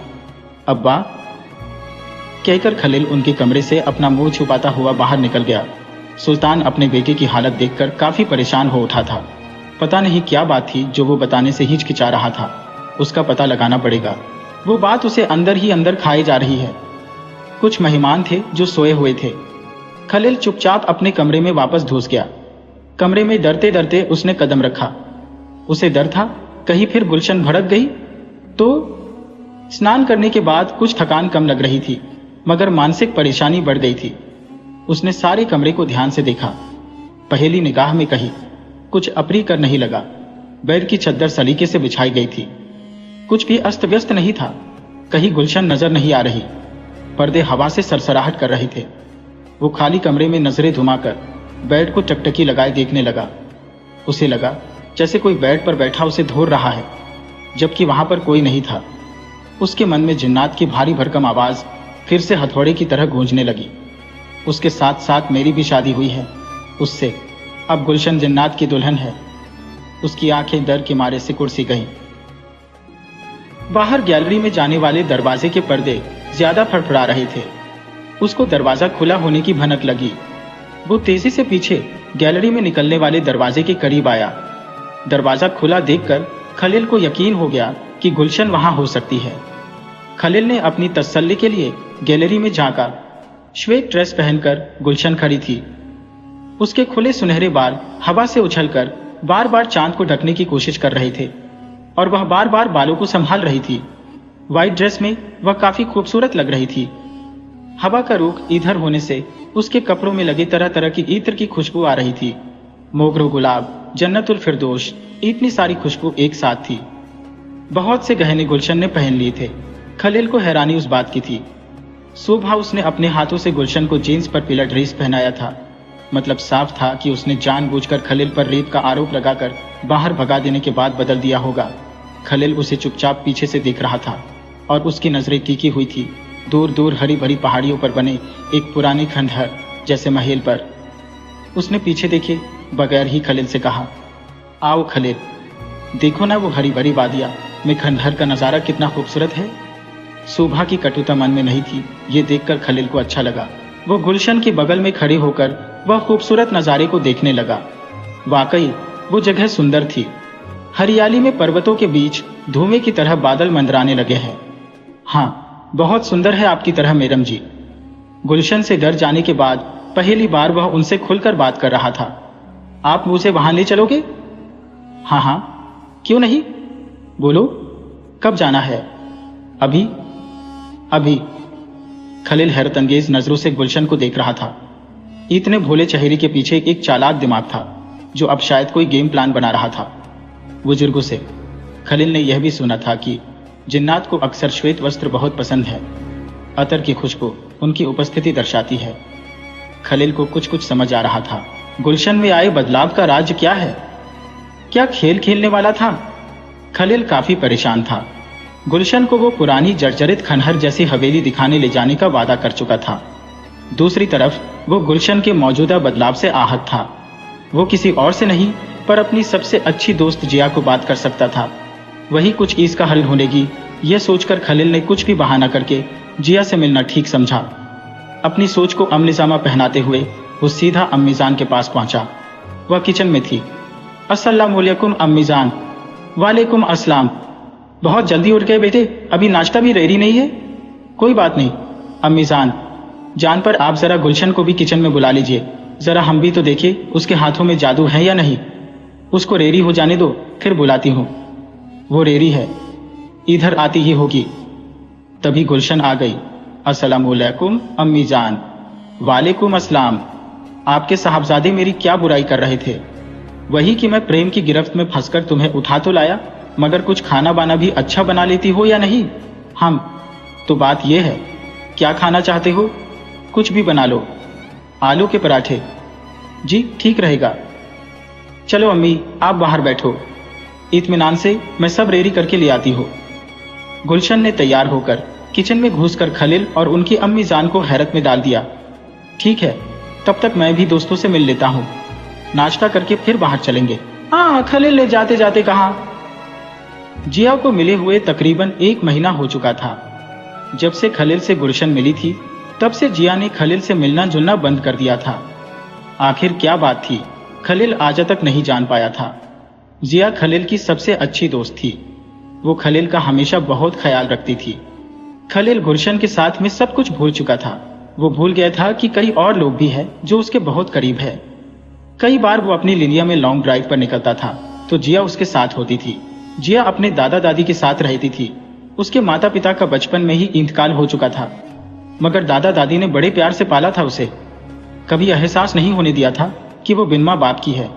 अब्बा, कहकर खलील उनके कमरे से अपना मुंह छुपाता हुआ बाहर निकल गया। सुल्तान अपने बेटे की हालत देखकर काफी परेशान हो उठा था। पता नहीं क्या बात थी जो वो बताने से हिचकिचा रहा था। उसका पता लगाना पड़ेगा। वो बात उसे अंदर ही अंदर खाए जा रही है। कुछ मेहमान थे जो सोए हुए थे। खलील चुपचाप अपने कमरे में वापस घुस गया। कमरे में डरते डरते उसने कदम रखा। उसे डर था कहीं फिर गुलशन भड़क गई तो। स्नान करने के बाद कुछ थकान कम लग रही थी, मगर मानसिक परेशानी बढ़ गई थी। उसने सारे कमरे को ध्यान से देखा। पहली निगाह में कहीं कुछ अप्रिय नहीं लगा। बेड की चद्दर सलीके से बिछाई गई थी। कुछ भी अस्त व्यस्त नहीं था। कहीं गुलशन नजर नहीं आ रही। पर्दे हवा से सरसराहट कर रहे थे। वो खाली कमरे में नजरें घुमाकर बेड को टकटकी लगाए देखने लगा। उसे लगा जैसे कोई बेड पर बैठा उसे धोर रहा है, जबकि वहां पर कोई नहीं था। उसके मन में जिन्नात की भारी भरकम आवाज फिर से हथौड़े की तरह गूंजने लगी। उसके साथ साथ मेरी भी शादी हुई है उससे। अब गुलशन जिन्नात की दुल्हन है। उसकी आंखें डर के मारे सिकुड़ सी गईं। बाहर गैलरी में जाने वाले दरवाजे के पर्दे ज्यादा फड़फड़ा रहे थे। उसको दरवाजा खुला होने की भनक लगी। वो तेजी से पीछे गैलरी में निकलने वाले दरवाजे के करीब आया। दरवाजा खुला देखकर खलील को यकीन हो गया कि गुलशन वहां हो सकती है। खलील ने अपनी तसल्ली के लिए गैलरी में झांका। श्वेत ड्रेस पहनकर गुलशन खड़ी थी। उसके खुले सुनहरे बाल हवा से उछलकर बार बार चांद को ढकने की कोशिश कर रहे थे, और वह बार बार बालों को संभाल रही थी। व्हाइट ड्रेस में वह काफी खूबसूरत लग रही थी। हवा का रुख इधर होने से उसके कपड़ों में लगे तरह तरह की इत्र की खुशबू आ रही थी। मोगरो गुलाब, जन्नतुल फिरदौस, इतनी सारी खुशबू एक साथ थी। बहुत से गहने गुलशन ने पहन लिए थे। खलील को हैरानी उस बात की थी। सुबह उसने अपने हाथों से गुलशन को जीन्स पर पीला ड्रेस पहनाया था। मतलब साफ था कि उसने जानबूझकर खलील पर रेप का आरोप लगाकर बाहर भगा देने के बाद बदल दिया होगा। खलील उसे चुपचाप पीछे से देख रहा था, और उसकी नजरें टिकी हुई थी दूर दूर हरी भरी पहाड़ियों पर बने एक पुराने खंडहर जैसे महल पर। उसने पीछे देखे बगैर ही खलील से कहा, आओ खलील, देखो ना वो हरी भरी वादियां में खंडहर का नजारा कितना खूबसूरत है। सुभा की कटुता मन में नहीं थी, ये देखकर खलील को अच्छा लगा। वो गुलशन के बगल में खड़े होकर वह खूबसूरत नज़ारे को देखने लगा। वाकई वो जगह सुंदर थी। हरियाली में पर्वतों के बीच धुएं की तरह बादल मंडराने लगे हैं। हाँ, बहुत सुंदर है आपकी तरह मैडम जी। गुलशन से डर जाने के बाद पहली बार वह उनसे खुलकर बात कर रहा था। आप मुझे वहां ले चलोगे? हाँ हाँ, क्यों नहीं, बोलो, कब जाना है? अभी अभी। खलील हैरत अंगेज नजरों से गुलशन को देख रहा था। इतने भोले चेहरे के पीछे एक चालाक दिमाग था जो अब शायद कोई गेम प्लान बना रहा था। बुजुर्गों से खलील ने यह भी सुना था कि जिन्नात को अक्सर श्वेत वस्त्र बहुत पसंद है। अतर की खुशबू उनकी उपस्थिति दर्शाती है। खलील को कुछ कुछ समझ आ रहा था। गुलशन में आए बदलाव का राज क्या है? क्या खेल खेलने वाला था? खलील काफी परेशान था। गुलशन को वो पुरानी जर्जरित खंडहर जैसी हवेली दिखाने ले जाने का वादा कर चुका था। दूसरी तरफ वो गुलशन के मौजूदा बदलाव से आहत था। वो किसी और से नहीं पर अपनी सबसे अच्छी दोस्त जिया को बात कर सकता था। वही कुछ इसका हल ढूंढेगी। यह सोचकर खलील ने कुछ भी बहाना करके जिया से मिलना ठीक समझा। अपनी सोच को अमलीजामा पहनाते हुए वो सीधा अम्मीजान के पास पहुंचा। वह किचन में थी। अस्सलामुअलैकुम अम्मीजान। वालेकुम अस्सलाम। बहुत जल्दी उठ गए बेटे, अभी नाश्ता भी रेडी नहीं है? कोई बात नहीं अम्मीजान जान, पर आप जरा गुलशन को भी किचन में बुला लीजिए। जरा हम भी तो देखिए उसके हाथों में जादू है या नहीं। उसको रेडी हो जाने दो, फिर बुलाती हूँ। वो रेडी है, इधर आती ही होगी। तभी गुलशन आ गई। अस्सलामुअलैकुम अम्मी जान। वालेकुम अस्सलाम। आपके साहबजादे मेरी क्या बुराई कर रहे थे? वही कि मैं प्रेम की गिरफ्त में फंसकर तुम्हें उठा तो लाया, मगर कुछ खाना बाना भी अच्छा बना लेती हो या नहीं? हम तो बात यह है, क्या खाना चाहते हो? कुछ भी बना लो। आलू के पराठे? जी ठीक रहेगा। चलो अम्मी आप बाहर बैठो, इत्मीनान से मैं सब रेडी करके ले आती हूँ। गुलशन ने तैयार होकर किचन में घुसकर खलील और उनकी अम्मी जान को हैरत में डाल दिया। ठीक है, तब तक मैं भी दोस्तों से मिल लेता हूँ, नाश्ता करके फिर बाहर चलेंगे। हाँ, खलील ने जाते जाते कहा। जिया को मिले हुए तकरीबन 1 महीना हो चुका था। जब से खलील से गुलशन मिली थी तब से जिया ने खलील से मिलना जुलना बंद कर दिया था। आखिर क्या बात थी, खलील आज तक नहीं जान पाया था। जिया खलील की सबसे अच्छी दोस्त थी। वो खलील का हमेशा बहुत ख्याल रखती थी। खलील गुलशन के साथ में सब कुछ भूल चुका था। वो भूल गया था कि कई और लोग भी हैं जो उसके बहुत करीब है। कई बार वो अपनी लिलिया में लॉन्ग ड्राइव पर निकलता था तो जिया उसके साथ होती थी। जिया अपने दादा दादी के साथ रहती थी। उसके माता पिता का बचपन में ही इंतकाल हो चुका था, मगर दादा दादी ने बड़े प्यार से पाला था उसे। कभी एहसास नहीं होने दिया था कि वो बिन मां बाप की है।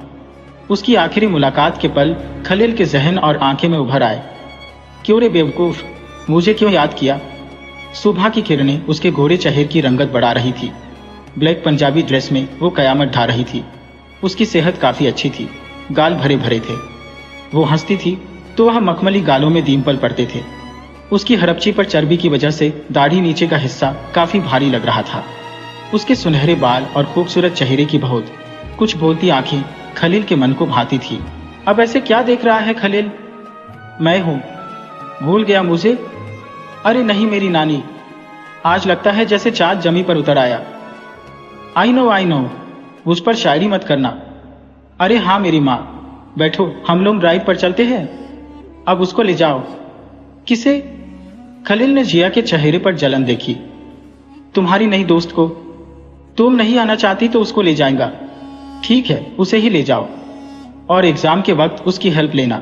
उसकी आखिरी मुलाकात के पल खलील के जहन और आंखें में उभर आए। क्यों रे बेवकूफ, मुझे क्यों याद किया? सुबह की किरणें उसके घोड़े चेहरे की रंगत बढ़ा रही थी। ब्लैक पंजाबी ड्रेस में वो कयामत ढा रही थी। उसकी सेहत काफी अच्छी थी, गाल भरे भरे थे। वो हंसती थी तो वह मखमली गालों में दीमपल पड़ते थे। उसकी हरपची पर चर्बी की वजह से दाढ़ी नीचे का हिस्सा काफी भारी लग रहा था। उसके सुनहरे बाल और खूबसूरत चेहरे की बहुत कुछ बोलती आंखें खलील के मन को भाती थी। अब ऐसे क्या देख रहा है खलील? मैं हूं, भूल गया मुझे? अरे नहीं मेरी नानी, आज लगता है जैसे चाँद जमी पर उतर आया। आई नो, उस पर शायरी मत करना। अरे हाँ मेरी माँ, बैठो हम लोग ड्राइव पर चलते हैं। अब उसको ले जाओ। किसे? खलील ने जिया के चेहरे पर जलन देखी। तुम्हारी नई दोस्त को। तुम नहीं आना चाहती तो उसको ले जाएगा। ठीक है, उसे ही ले जाओ और एग्जाम के वक्त उसकी हेल्प लेना।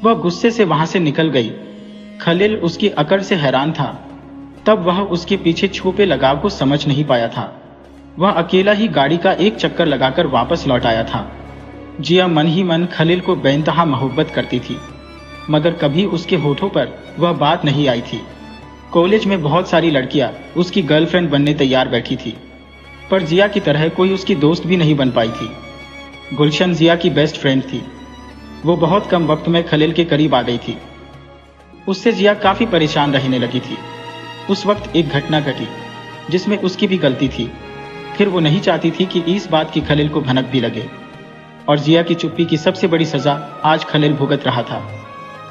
वह गुस्से से वहां से निकल गई। खलील उसकी अकड़ से हैरान था। तब वह उसके पीछे छुपे लगाव को समझ नहीं पाया था। वह अकेला ही गाड़ी का एक चक्कर लगाकर वापस लौट आया था। जिया मन ही मन खलील को बेइंतहा मोहब्बत करती थी, मगर कभी उसके होठों पर वह बात नहीं आई थी। कॉलेज में बहुत सारी लड़कियां उसकी गर्लफ्रेंड बनने तैयार बैठी थी, पर जिया की तरह कोई उसकी दोस्त भी नहीं बन पाई थी। गुलशन जिया की बेस्ट फ्रेंड थी। वो बहुत कम वक्त में खलील के करीब आ गई थी। उससे जिया काफी परेशान रहने लगी थी। उस वक्त एक घटना घटी जिसमें उसकी भी गलती थी। फिर वो नहीं चाहती थी कि इस बात की खलील को भनक भी लगे, और जिया की चुप्पी की सबसे बड़ी सजा आज खलील भुगत रहा था,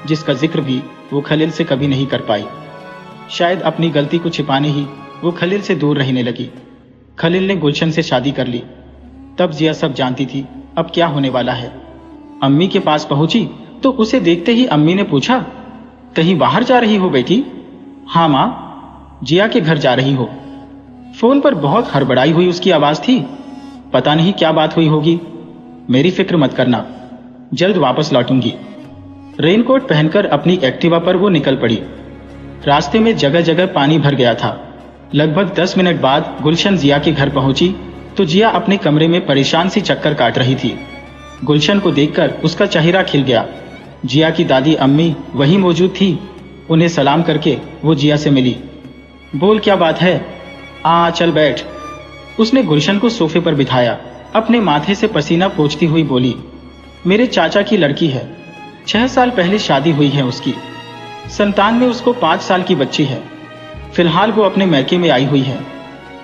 जिसका जिक्र भी वो खलील से कभी नहीं कर पाई। शायद अपनी गलती को छिपाने ही वो खलील से दूर रहने लगी। खलील ने गुलशन से शादी कर ली। तब जिया सब जानती थी अब क्या होने वाला है। अम्मी के पास पहुंची तो उसे देखते ही अम्मी ने पूछा, कहीं बाहर जा रही हो बेटी? हाँ माँ, जिया के घर जा रही हो। फोन पर बहुत हड़बड़ाई हुई उसकी आवाज थी। पता नहीं क्या बात हुई होगी। मेरी फिक्र मत करना, जल्द वापस लौटूंगी। रेनकोट पहनकर अपनी एक्टिवा पर वो निकल पड़ी। रास्ते में जगह जगह पानी भर गया था। लगभग 10 मिनट बाद गुलशन जिया के घर पहुंची तो जिया अपने कमरे में परेशान सी चक्कर काट रही थी। गुलशन को देखकर उसका चेहरा खिल गया। जिया की दादी अम्मी वही मौजूद थी। उन्हें सलाम करके वो जिया से मिली। बोल क्या बात है? चल बैठ। उसने गुलशन को सोफे पर बिठाया। अपने माथे से पसीना पोंछती हुई बोली, मेरे चाचा की लड़की है। 6 साल पहले शादी हुई है उसकी। संतान में उसको 5 साल की बच्ची है। फिलहाल वो अपने मैके में आई हुई है।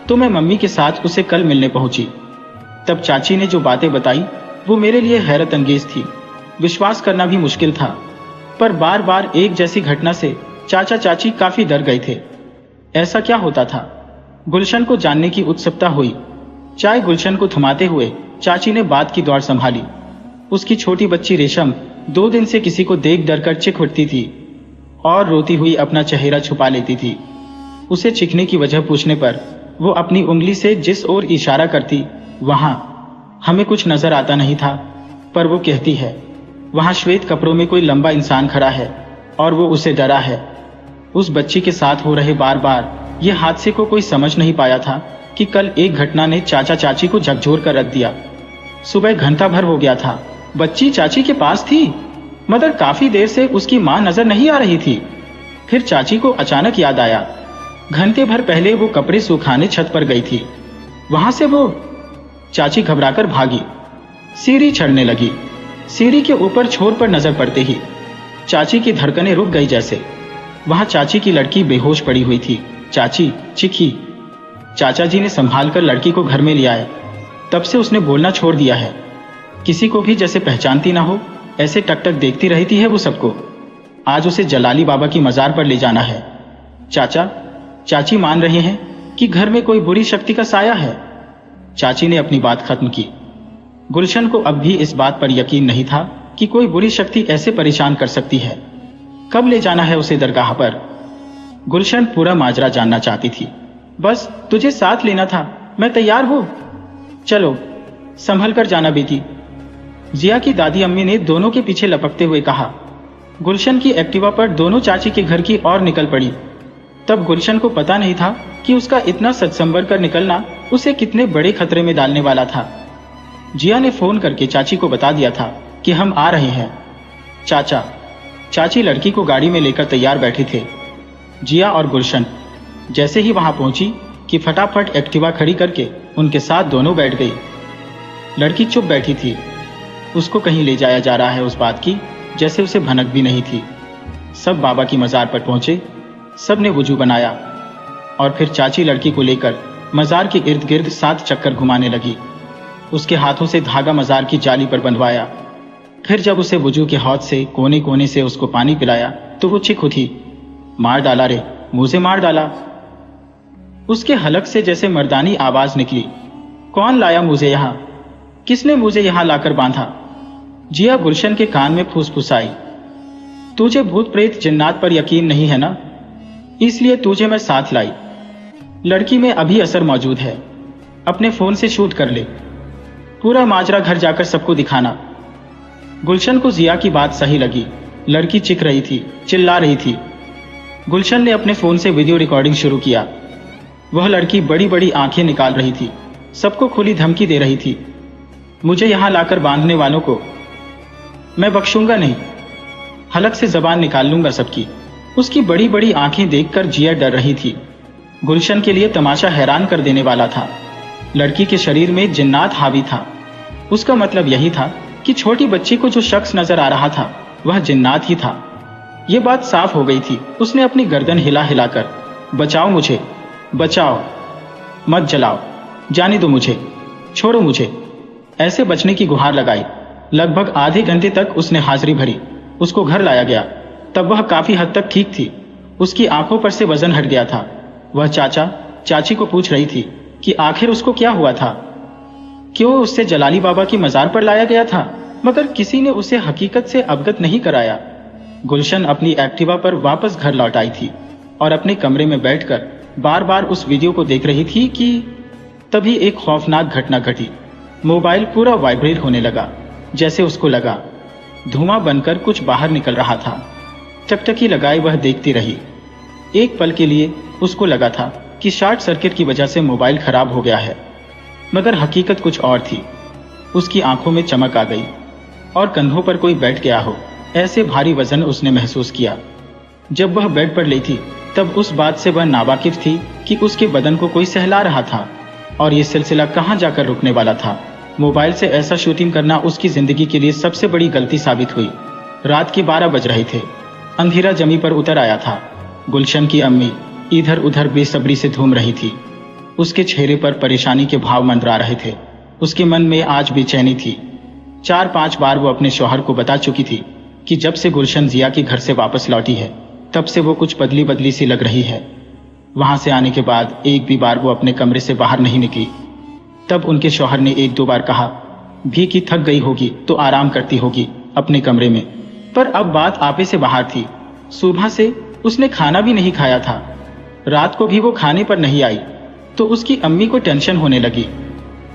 तो मैं मम्मी के साथ उसे कल मिलने पहुंची। तब चाची ने जो बातें बताई वो मेरे लिए हैरत अंगेज थी। विश्वास करना भी मुश्किल था, पर बार बार एक जैसी घटना से चाचा चाची काफी डर गए थे। ऐसा क्या होता था? गुलशन को जानने की उत्सुकता हुई। चाय गुलशन को थमाते हुए चाची ने बात की दौड़ संभाली। उसकी छोटी बच्ची रेशम 2 दिन से किसी को देख डर कर चिख उठती थी और रोती हुई अपना चेहरा छुपा लेती थी। उसे चिखने की वजह पूछने पर वो अपनी उंगली से जिस ओर इशारा करती, वहां हमें कुछ नजर आता नहीं था, पर वो कहती है वहां श्वेत कपड़ों में कोई लंबा इंसान खड़ा है और वो उसे डरा है। उस बच्ची के साथ हो रहे बार बार ये हादसे को कोई समझ नहीं पाया था कि कल एक घटना ने चाचा चाची को झकझोर कर रख दिया। सुबह घंटा भर हो गया था, बच्ची चाची के पास थी, मगर काफी देर से उसकी मां नजर नहीं आ रही थी। फिर चाची को अचानक याद आया, घंटे भर पहले वो कपड़े सुखाने छत पर गई थी। वहां से वो चाची घबराकर भागी, सीढ़ी चढ़ने लगी। सीढ़ी के ऊपर छोर पर नजर पड़ते ही चाची की धड़कनें रुक गई जैसे। वहां चाची की लड़की बेहोश पड़ी हुई थी। चाची चीखी। चाचा जी ने संभाल कर लड़की को घर में ले आए। तब से उसने बोलना छोड़ दिया है। किसी को भी जैसे पहचानती ना हो, ऐसे टकटक देखती रहती है वो सबको। आज उसे जलाली बाबा की मजार पर ले जाना है। चाचा चाची मान रहे हैं कि घर में कोई बुरी शक्ति का साया है। चाची ने अपनी बात खत्म की। गुलशन को अब भी इस बात पर यकीन नहीं था कि कोई बुरी शक्ति ऐसे परेशान कर सकती है। कब ले जाना है उसे दरगाह पर? गुलशन पूरा माजरा जानना चाहती थी। बस तुझे साथ लेना था, मैं तैयार हूं। चलो संभल कर जाना बेटी, जिया की दादी अम्मी ने दोनों के पीछे लपकते हुए कहा। गुलशन की एक्टिवा पर दोनों चाची के घर की ओर निकल पड़ी। तब गुलशन को पता नहीं था कि उसका इतना सत्संवर कर निकलना उसे कितने बड़े खतरे में डालने वाला था। जिया ने फोन करके चाची को बता दिया था कि हम आ रहे हैं। चाचा चाची लड़की को गाड़ी में लेकर तैयार बैठे थे। जिया और गुलशन जैसे ही वहां पहुंची कि फटाफट एक्टिवा खड़ी करके उनके साथ दोनों बैठ गई। लड़की चुप बैठी थी। उसको कहीं ले जाया जा रहा है उस बात की जैसे उसे भनक भी नहीं थी। सब बाबा की मजार पर पहुंचे। सब ने वुजू बनाया और फिर चाची लड़की को लेकर मजार के इर्द गिर्द 7 चक्कर घुमाने लगी। उसके हाथों से धागा मजार की जाली पर बंधवाया। फिर जब उसे वुजू के हौद से कोने कोने से उसको पानी पिलाया तो वो चीख उठी, मार डाला रे, मुझे मार डाला। उसके हलक से जैसे मर्दानी आवाज निकली, कौन लाया मुझे यहां? किसने मुझे यहां लाकर बांधा? जिया गुलशन के कान में फुसफुसाई, तुझे भूत प्रेत जिन्नात पर यकीन नहीं है ना, इसलिए तुझे मैं साथ लाई। लड़की में अभी असर मौजूद है, अपने फोन से शूट कर ले। पूरा माजरा घर जाकर सबको दिखाना। गुलशन को जिया की बात सही लगी। लड़की चिख रही थी, चिल्ला रही थी। गुलशन ने अपने फोन से वीडियो रिकॉर्डिंग शुरू किया। वह लड़की बड़ी बड़ी आंखें निकाल रही थी, सबको खुली धमकी दे रही थी, मुझे यहां लाकर बांधने वालों को मैं बख्शूंगा नहीं, हलक से जबान निकाल लूंगा सबकी। उसकी बड़ी बड़ी आंखें देखकर जिया डर रही थी। गुलशन के लिए तमाशा हैरान कर देने वाला था। लड़की के शरीर में जिन्नात हावी था। उसका मतलब यही था कि छोटी बच्ची को जो शख्स नजर आ रहा था वह जिन्नात ही था। यह बात साफ हो गई थी। उसने अपनी गर्दन हिला हिलाकर, बचाओ मुझे, बचाओ, मत जलाओ, जाने दो मुझे, छोड़ो मुझे, ऐसे बचने की गुहार लगाई। लगभग आधे घंटे तक उसने हाजिरी भरी। उसको घर लाया गया। तब वह काफी हद तक ठीक थी। उसकी आंखों पर से वजन हट गया था। वह चाचा चाची को पूछ रही थी कि आखिर उसको क्या हुआ था, क्यों उससे जलाली बाबा की मजार पर लाया गया था, मगर किसी ने उसे हकीकत से अवगत नहीं कराया। गुलशन अपनी एक्टिवा पर वापस घर लौट आई थी और अपने कमरे में बैठकर बार बार उस वीडियो को देख रही थी कि तभी एक खौफनाक घटना घटी। मोबाइल पूरा वाइब्रेट होने लगा, जैसे उसको लगा धुआं बनकर कुछ बाहर निकल रहा था। टकटकी लगाए वह देखती रही। एक पल के लिए उसको लगा था कि शॉर्ट सर्किट की वजह से मोबाइल खराब हो गया है, मगर हकीकत कुछ और थी। उसकी आंखों में चमक आ गई और कंधों पर कोई बैठ गया हो, ऐसे भारी वजन उसने महसूस किया। जब वह बेड पर लेटी तब उस बात से वह नावाकिफ थी कि उसके बदन को कोई सहला रहा था और ये सिलसिला कहां जाकर रुकने वाला था। मोबाइल से ऐसा शूटिंग करना उसकी जिंदगी के लिए सबसे बड़ी गलती साबित हुई। रात के 12 बज रहे थे। अंधेरा जमी पर उतर आया था। गुलशन की अम्मी इधर उधर बेसब्री से घूम रही थी। उसके चेहरे पर परेशानी के भाव मंडरा रहे थे। उसके मन में आज बेचैनी थी। 4-5 बार वो अपने शौहर को बता चुकी थी कि जब से गुलशन जिया के घर से वापस लौटी है तब से वो कुछ बदली बदली सी लग रही है। वहां से आने के बाद एक भी बार वो अपने कमरे से बाहर नहीं निकली। तब उनके शौहर ने 1-2 बार कहा भी कि थक गई होगी तो आराम करती होगी अपने कमरे में, पर अब बात आपे से बाहर थी। सुबह से उसने खाना भी नहीं खाया था। रात को भी वो खाने पर नहीं आई तो उसकी अम्मी को टेंशन होने लगी।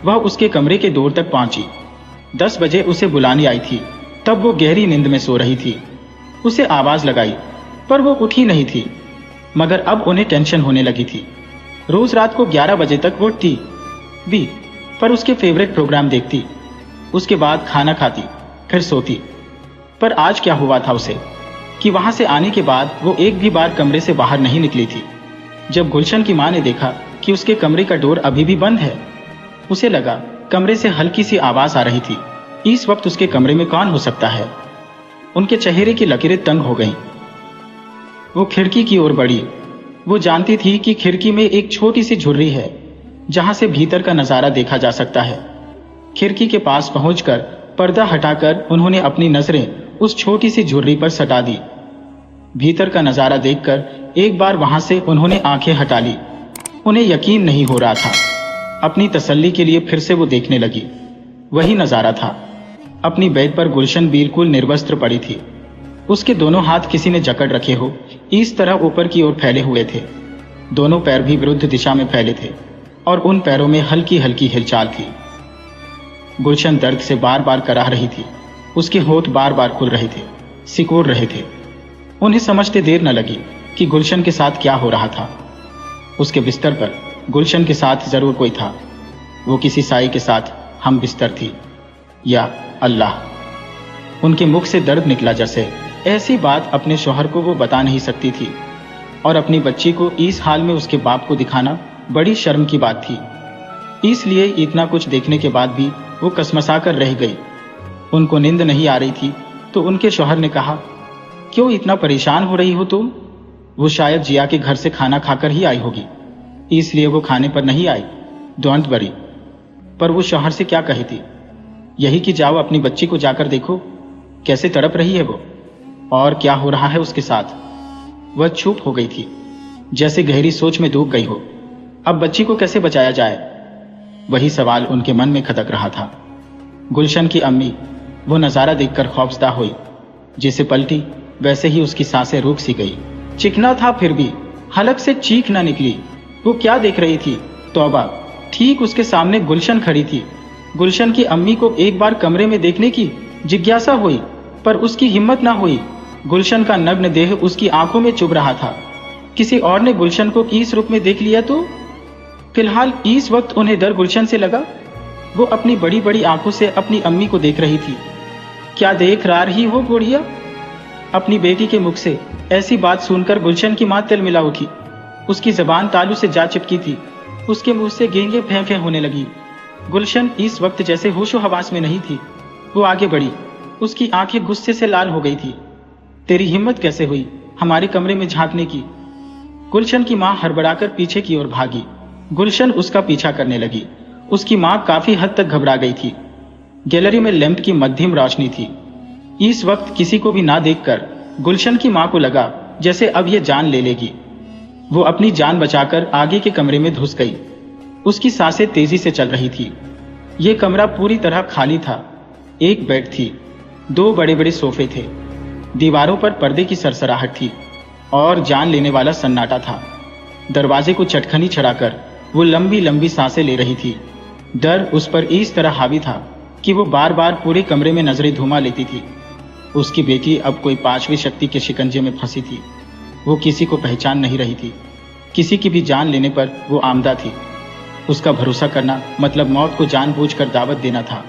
वह उसके कमरे के डोर तक पहुंची। 10 बजे उसे बुलाने आई थी। तब वो गहरी नींद में सो रही थी। उसे आवाज लगाई पर वो उठी नहीं थी, मगर अब उन्हें टेंशन होने लगी थी। रोज रात को 11 बजे तक वो उठती भी, पर उसके फेवरेट प्रोग्राम देखती, उसके बाद खाना खाती, फिर सोती। पर आज क्या हुआ था उसे कि वहां से आने के बाद वो एक भी बार कमरे से बाहर नहीं निकली थी। जब गुलशन की मां ने देखा कि उसके कमरे का डोर अभी भी बंद है, उसे लगा कमरे से हल्की सी आवाज आ रही थी। इस वक्त उसके कमरे में कौन हो सकता है। उनके चेहरे की लकीरें तंग हो गईं। वो खिड़की की ओर बढ़ी। वो जानती थी कि खिड़की में एक छोटी सी झुर्री है जहां से भीतर का नजारा देखा जा सकता है। खिड़की के पास पहुंचकर पर्दा हटाकर उन्होंने अपनी नजरें उस छोटी सी झुर्री पर सटा दी। भीतर का नजारा देखकर एक बार वहां से उन्होंने आंखें हटा ली। उन्हें यकीन नहीं हो रहा था। अपनी तसल्ली के लिए फिर से वो देखने लगी। वही नजारा था। अपनी बेड पर गुलशन बिल्कुल निर्वस्त्र पड़ी थी। उसके दोनों हाथ किसी ने जकड़ रखे हो, इस तरह ऊपर की ओर फैले हुए थे। दोनों पैर भी विरुद्ध दिशा में फैले थे और उन पैरों में हल्की हल्की हिलचाल थी। गुलशन दर्द से बार बार कराह रही थी। उसके होंठ बार बार खुल रहे थे, सिकोड़ रहे थे। उन्हें समझते देर न लगी कि गुलशन के साथ क्या हो रहा था। उसके बिस्तर पर गुलशन के साथ जरूर कोई था। वो किसी साई के साथ हम बिस्तर थी। या अल्लाह, उनके मुख से दर्द निकला जैसे। ऐसी बात अपने शौहर को वो बता नहीं सकती थी और अपनी बच्ची को इस हाल में उसके बाप को दिखाना बड़ी शर्म की बात थी। इसलिए इतना कुछ देखने के बाद भी वो कसमसा कर रह गई। उनको नींद नहीं आ रही थी तो उनके शौहर ने कहा, क्यों इतना परेशान हो रही हो तुम? वो शायद जिया के घर से खाना खाकर ही आई होगी, इसलिए वो खाने पर नहीं आई। Don't worry. पर वो शौहर से क्या कहती? यही कि जाओ अपनी बच्ची को जाकर देखो कैसे तड़प रही है वो और क्या हो रहा है उसके साथ। वह चुप हो गई थी, जैसे गहरी सोच में डूब गई हो। अब बच्ची को कैसे बचाया जाए, वही सवाल उनके मन में खटक रहा था। गुलशन की अम्मी वो नजारा देखकर खौफजदा हुई। जैसे पलटी वैसे ही उसकी सांसें रुक सी गई। चिकना था फिर भी हलक से चीख न निकली। वो क्या देख रही थी? तौबा, ठीक उसके सामने गुलशन खड़ी थी। गुलशन की अम्मी को एक बार कमरे में देखने की जिज्ञासा हुई, पर उसकी हिम्मत ना हुई। गुलशन का नग्न देह उसकी आंखों में चुभ रहा था। किसी और ने गुलशन को इस रूप में देख लिया तो? फिलहाल इस वक्त उन्हें डर गुलशन से लगा। वो अपनी बड़ी बड़ी आंखों से अपनी अम्मी को देख रही थी। क्या देख रही हो बुढ़िया? अपनी बेटी के मुख से ऐसी बात सुनकर गुलशन की मां तिलमिला उठी। उसकी जबान तालू से जा चिपकी थी। उसके मुंह से गेंगे फेंफे होने लगी। गुलशन इस वक्त जैसे होशो हवास में नहीं थी। वो आगे बढ़ी। उसकी आंखें गुस्से से लाल हो गई थी। तेरी हिम्मत कैसे हुई हमारे कमरे में झांकने की? गुलशन की मां हड़बड़ाकर पीछे की ओर भागी। गुलशन उसका पीछा करने लगी। उसकी मां काफी हद तक घबरा गई थी। गैलरी में लैंप की मध्यम रोशनी थी। इस वक्त किसी को भी ना देखकर गुलशन की मां को लगा जैसे अब ये जान ले लेगी। वो अपनी जान बचाकर आगे के कमरे में घुस गई। उसकी सांसें तेजी से चल रही थी। ये कमरा पूरी तरह खाली था। एक बेड थी, 2 बड़े बड़े सोफे थे, दीवारों पर पर्दे की सरसराहट थी और जान लेने वाला सन्नाटा था। दरवाजे को चटखनी चढ़ाकर वो लंबी लंबी सांसें ले रही थी। डर उस पर इस तरह हावी था कि वो बार बार पूरे कमरे में नजरें घुमा लेती थी। उसकी बेटी अब कोई 5वीं शक्ति के शिकंजे में फंसी थी। वो किसी को पहचान नहीं रही थी। किसी की भी जान लेने पर वो आमदा थी। उसका भरोसा करना मतलब मौत को जानबूझकर दावत देना था।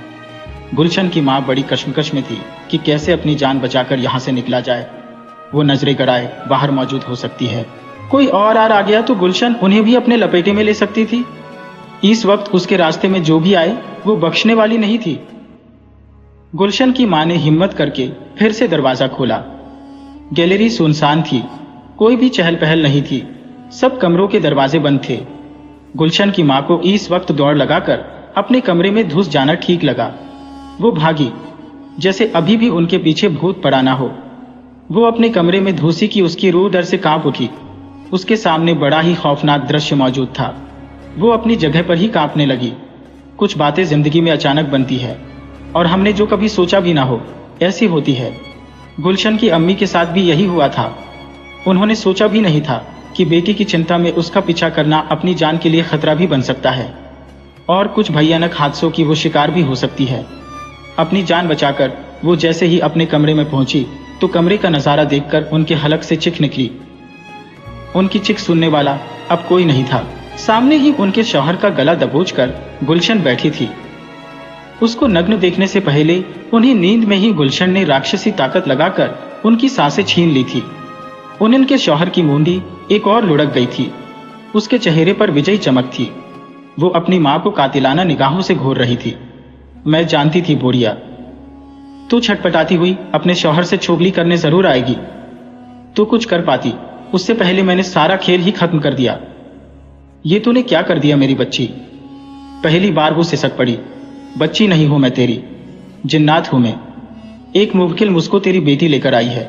गुलशन की माँ बड़ी कश्मकश में थी कि कैसे अपनी जान बचाकर यहाँ से निकला जाए। वो नजरें गड़ाए बाहर मौजूद हो सकती है। कोई और आ गया तो गुलशन उन्हें भी अपने लपेटे में ले सकती थी। इस वक्त उसके रास्ते में जो भी आए वो बख्शने वाली नहीं थी। गुलशन की मां ने हिम्मत करके फिर से दरवाजा खोला। गैलरी सुनसान थी, कोई भी चहल पहल नहीं थी। सब कमरों के दरवाजे बंद थे। गुलशन की मां को इस वक्त दौड़ लगाकर अपने कमरे में घुस जाना ठीक लगा। वो भागी जैसे अभी भी उनके पीछे भूत पड़ा ना हो। वो अपने कमरे में घुसी कि उसकी रूह डर से कांप उठी। उसके सामने बड़ा ही खौफनाक दृश्य मौजूद था। वो अपनी जगह पर ही कांपने लगी। कुछ बातें जिंदगी में अचानक बनती है और हमने जो कभी सोचा भी ना हो ऐसी होती है। गुलशन की अम्मी के साथ भी यही हुआ था। उन्होंने सोचा भी नहीं था कि बेटी की चिंता में उसका पीछा करना अपनी जान के लिए खतरा भी बन सकता है और कुछ भयानक हादसों की वो शिकार भी हो सकती है। अपनी जान बचाकर वो जैसे ही अपने कमरे में पहुंची तो कमरे का नजारा देखकर उनके हलक से चिख निकली। उनकी चिख सुनने वाला अब कोई नहीं था। सामने ही उनके शौहर का गला दबोचकर गुलशन बैठी थी। उसको नग्न देखने से पहले उन्हें नींद में ही गुलशन ने राक्षसी ताकत लगाकर उनकी सांसें छीन ली थी। उनके शौहर की मुंडी एक और लुढ़क गई थी। उसके चेहरे पर विजयी चमक थी। वो अपनी मां को कातिलाना निगाहों से घूर रही थी। मैं जानती थी बोरिया, तू छटपटाती हुई अपने शौहर से चुगली करने जरूर आएगी। तू कुछ कर पाती उससे पहले मैंने सारा खेल ही खत्म कर दिया। ये तूने क्या कर दिया मेरी बच्ची? पहली बार वो सिसक पड़ी। बच्ची नहीं हूं मैं तेरी, जिन्नात हूं मैं। एक मुवक्किल मुझको तेरी बेटी लेकर आई है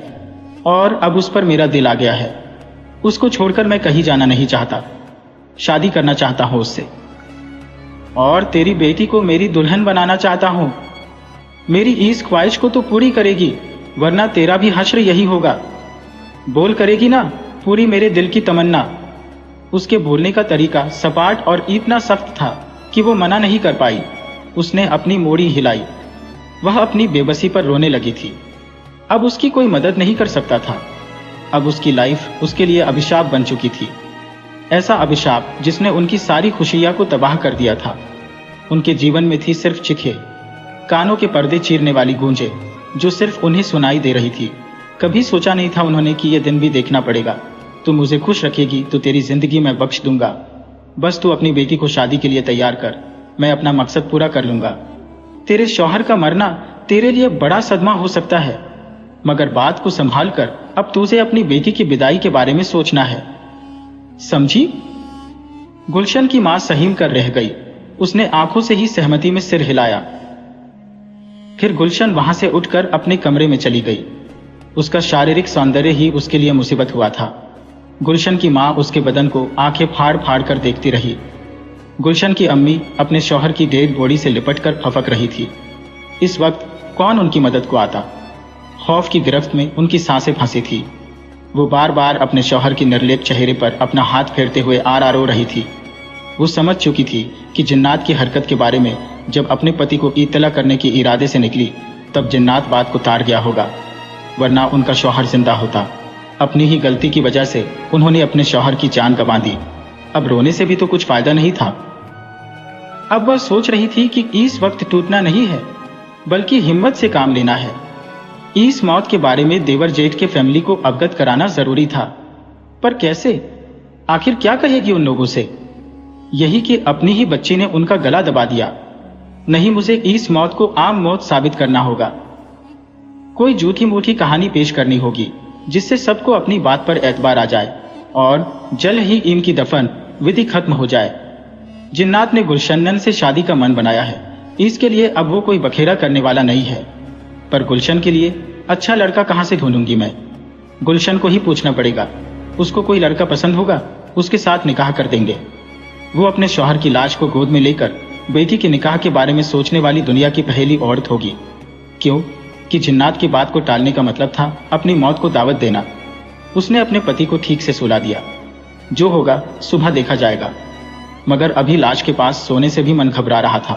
और अब उस पर मेरा दिल आ गया है। उसको छोड़कर मैं कहीं जाना नहीं चाहता। शादी करना चाहता हूं उससे और तेरी बेटी को मेरी दुल्हन बनाना चाहता हूं। मेरी इस ख्वाहिश को तो पूरी करेगी, वरना तेरा भी हश्र यही होगा। बोल करेगी ना पूरी मेरे दिल की तमन्ना। उसके बोलने का तरीका सपाट और इतना सख्त था कि वो मना नहीं कर पाई। उसने अपनी मोड़ी हिलाई। वह अपनी बेबसी पर रोने लगी थी। अब उसकी कोई मदद नहीं कर सकता था। अब उसकी लाइफ उसके लिए अभिशाप बन चुकी थी। ऐसा अभिशाप जिसने उनकी सारी खुशियां को तबाह कर दिया था। उनके जीवन में थी सिर्फ चिखे, कानों के पर्दे चीरने वाली गूंजे जो सिर्फ उन्हें सुनाई दे रही थी। कभी सोचा नहीं था उन्होंने कि यह दिन भी देखना पड़ेगा। तू मुझे खुश रखेगी तो तेरी जिंदगी मैं बख्श दूंगा। बस तू अपनी बेटी को शादी के लिए तैयार कर, मैं अपना मकसद पूरा कर लूंगा। तेरे शौहर का मरना तेरे लिए बड़ा सदमा हो सकता है, मगर बात को संभाल कर अब तुझे अपनी बेटी की विदाई के बारे में सोचना है, समझी? गुलशन की मां सहीम कर रह गई। उसने आंखों से ही सहमति में सिर हिलाया। फिर गुलशन वहां से उठकर अपने कमरे में चली गई। उसका शारीरिक सौंदर्य ही उसके लिए मुसीबत हुआ था। गुलशन की मां उसके बदन को आंखें फाड़ फाड़ कर देखती रही। गुलशन की अम्मी अपने शौहर की डेड बॉडी से लिपटकर फपक रही थी। इस वक्त कौन उनकी मदद को आता? खौफ की गिरफ्त में उनकी सांसें फंसी थी। वो बार बार अपने शौहर की निर्लेप चेहरे पर अपना हाथ फेरते हुए आर रो रही थी। वो समझ चुकी थी कि जिन्नात की हरकत के बारे में जब अपने पति को इत्तला करने के इरादे से निकली तब जिन्नात बात को ताड़ गया होगा, वरना उनका शौहर जिंदा होता। अपनी ही गलती की वजह से उन्होंने अपने शौहर की जान गंवा दी। अब रोने से भी तो कुछ फायदा नहीं था। अब वह सोच रही थी कि इस वक्त टूटना नहीं है बल्कि हिम्मत से काम लेना है। इस मौत के बारे में देवर जेठ के फैमिली को अवगत कराना जरूरी था, पर कैसे? आखिर क्या कहेगी उन लोगों से? यही कि अपनी ही बच्ची ने उनका गला दबा दिया। नहीं, मुझे इस मौत को आम मौत साबित करना होगा। कोई झूठी मूठी कहानी पेश करनी होगी जिससे सबको अपनी बात पर एतबार आ जाए और जल्द ही इनकी दफन विधि खत्म हो जाए। जिन्नात ने गुलशन से शादी का मन बनाया है। इसके लिए अब वो कोई बखेड़ा करने वाला नहीं है। पर गुलशन के लिए अच्छा लड़का कहां से ढूंढूंगी मैं? गुलशन को ही पूछना पड़ेगा। उसको कोई लड़का पसंद होगा, उसके साथ निकाह कर देंगे। वो अपने शौहर की लाश को गोद में लेकर बेटी के निकाह के बारे में सोचने वाली दुनिया की पहली औरत होगी। क्यों कि जिन्नात की बात को टालने का मतलब था अपनी मौत को दावत देना। उसने अपने पति को ठीक से सुला दिया। जो होगा सुबह देखा जाएगा। मगर अभी लाश के पास सोने से भी मन घबरा रहा था।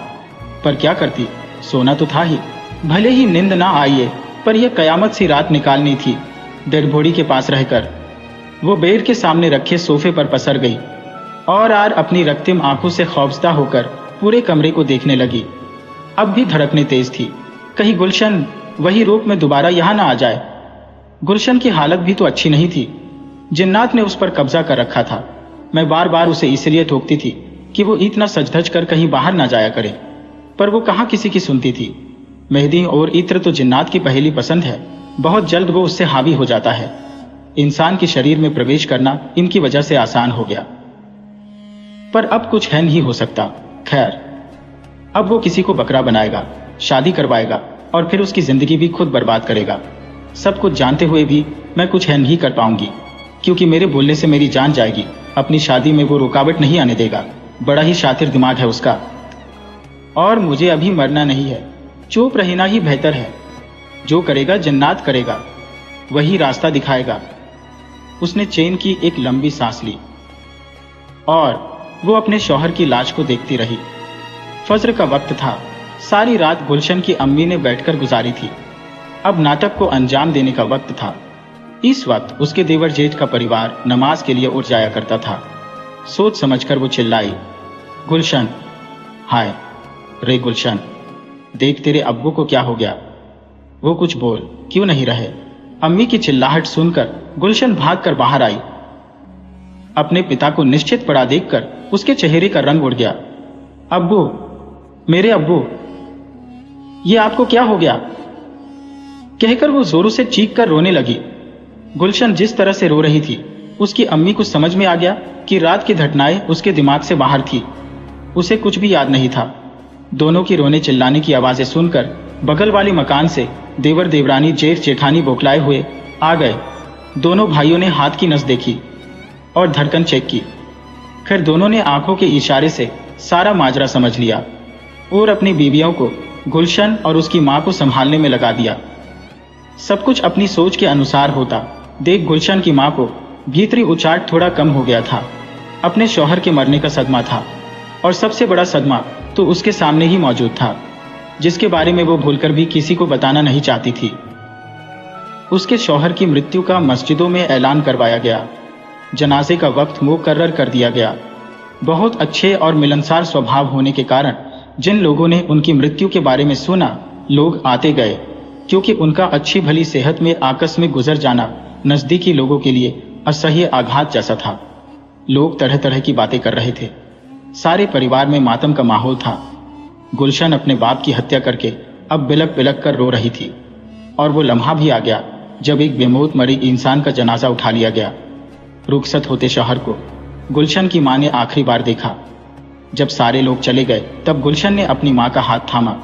पर क्या करती, सोना तो था ही। भले ही नींद ना आइए, पर यह कयामत सी रात निकालनी थी। डेड बॉडी के पास रहकर वो बेड के सामने रखे सोफे पर पसर गई और अपनी रक्तिम आंखों से खौफजदा होकर पूरे कमरे को देखने लगी। अब भी धड़कने तेज थी। कहीं गुलशन वही रूप में दोबारा यहां ना आ जाए। गुलशन की हालत भी तो अच्छी नहीं थी। जिन्नात ने उस पर कब्जा कर रखा था। मैं बार बार उसे इसलिए टोकती थी कि वो इतना सज-धज कर कहीं बाहर ना जाया करे, पर वो कहाँ किसी की सुनती थी। मेहदी और इत्र तो जिन्नात की पहली पसंद है। बहुत जल्द वो उससे हावी हो जाता है। इंसान के शरीर में प्रवेश करना इनकी वजह से आसान हो गया। पर अब कुछ है नहीं हो सकता। खैर, अब वो किसी को बकरा बनाएगा, शादी करवाएगा और फिर उसकी जिंदगी भी खुद बर्बाद करेगा। सब कुछ जानते हुए भी मैं कुछ है नहीं कर पाऊंगी, क्योंकि मेरे बोलने से मेरी जान जाएगी। अपनी शादी में वो रुकावट नहीं आने देगा। बड़ा ही शातिर दिमाग है उसका। और मुझे अभी मरना नहीं है। चुप रहना ही बेहतर है। जो करेगा जिन्नात करेगा, वही रास्ता दिखाएगा। उसने चैन की एक लंबी सांस ली और वो अपने शौहर की लाश को देखती रही। फज्र का वक्त था। सारी रात गुलशन की अम्मी ने बैठकर गुजारी थी। अब नाटक को अंजाम देने का वक्त था। इस वक्त उसके देवर जेठ का परिवार नमाज के लिए उठ जाया करता था। सोच समझकर वो चिल्लाई, गुलशन! हाय रे गुलशन, देख तेरे अब्बू को क्या हो गया। वो कुछ बोल क्यों नहीं रहे। अम्मी की चिल्लाहट सुनकर गुलशन भागकर बाहर आई। अपने पिता को निश्चित पड़ा देखकर उसके चेहरे का रंग उड़ गया। अब्बू, मेरे अब्बू, ये आपको क्या हो गया? कहकर वो जोरों से चीख कर रोने लगी। गुलशन जिस तरह से रो रही थी, उसकी अम्मी को समझ में आ गया कि रात की घटनाएं उसके दिमाग से बाहर थी। उसे कुछ भी याद नहीं था। दोनों की रोने चिल्लाने की आवाजें सुनकर बगल वाले मकान से देवर देवरानी जेठ जेठानी बौखलाए हुए आ गए। दोनों भाइयों ने हाथ की नस देखी और धड़कन चेक की। फिर दोनों ने आंखों के इशारे से सारा माजरा समझ लिया और अपनी बीवियों को, गुलशन और उसकी मां को संभालने में लगा दिया। सब कुछ अपनी सोच के अनुसार होता देख गुलशन की मां को भीतरी उचाट थोड़ा कम हो गया था। अपने शौहर के मरने का सदमा था, और सबसे बड़ा सदमा तो उसके सामने ही मौजूद था, जिसके बारे में वो भूलकर भी किसी को बताना नहीं चाहती थी। उसके शौहर की मृत्यु का मस्जिदों में ऐलान करवाया गया। जनाजे का वक्त मुकर्रर कर दिया गया। बहुत अच्छे और मिलनसार स्वभाव होने के कारण जिन लोगों ने उनकी मृत्यु के बारे में सुना, लोग आते गए, क्योंकि उनका अच्छी भली सेहत में आकस्मिक गुजर जाना नजदीकी लोगों के लिए असह्य आघात जैसा था। लोग तरह तरह की बातें कर रहे थे। सारे परिवार में मातम का माहौल था। गुलशन अपने बाप की हत्या करके अब बिलक बिलक कर रो रही थी, और वो लम्हा भी आ गया जब एक बेमौत मरी इंसान का जनाजा उठा लिया गया। रुखसत होते शौहर को गुलशन की मां ने आखिरी बार देखा। जब सारे लोग चले गए, तब गुलशन ने अपनी मां का हाथ थामा।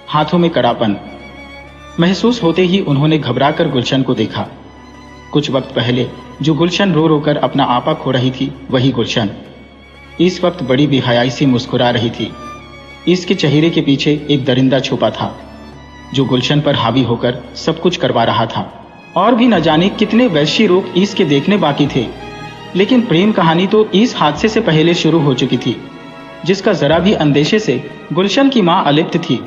हाथों में कड़ापन महसूस होते ही उन्होंने घबराकर गुलशन को देखा। कुछ वक्त पहले जो गुलशन रो रो कर अपना आपा खो रही थी, वही गुलशन इस वक्त बड़ी बेहयाई से मुस्कुरा रही थी। इसके चेहरे के पीछे एक दरिंदा छुपा था, जो गुलशन पर हावी होकर सब कुछ करवा रहा था। और भी न जाने कितने वैश्य रूप इसके देखने बाकी थे, लेकिन प्रेम कहानी तो इस हादसे से पहले शुरू हो चुकी थी, जिसका जरा भी अंदेशे से गुलशन की मां अलिप्त थी।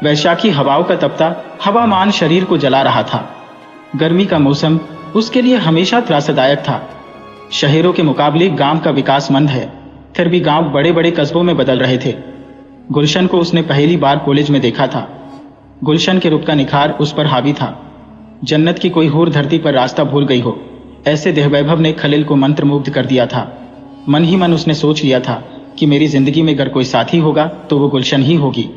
वैशाखी हवाओं का तपता हवामान शरीर को जला रहा था। गर्मी का मौसम उसके लिए हमेशा त्रासदायक था। शहरों के मुकाबले गांव का विकास मंद है, फिर भी गांव बड़े बड़े कस्बों में बदल रहे थे। गुलशन को उसने पहली बार कॉलेज में देखा था। गुलशन के रूप का निखार उस पर हावी था। जन्नत की कोई हूर धरती पर रास्ता भूल गई हो, ऐसे देहवैभव ने खलील को मंत्रमुग्ध कर दिया था। मन ही मन उसने सोच लिया था कि मेरी जिंदगी में अगर कोई साथी होगा तो वो गुलशन ही होगी।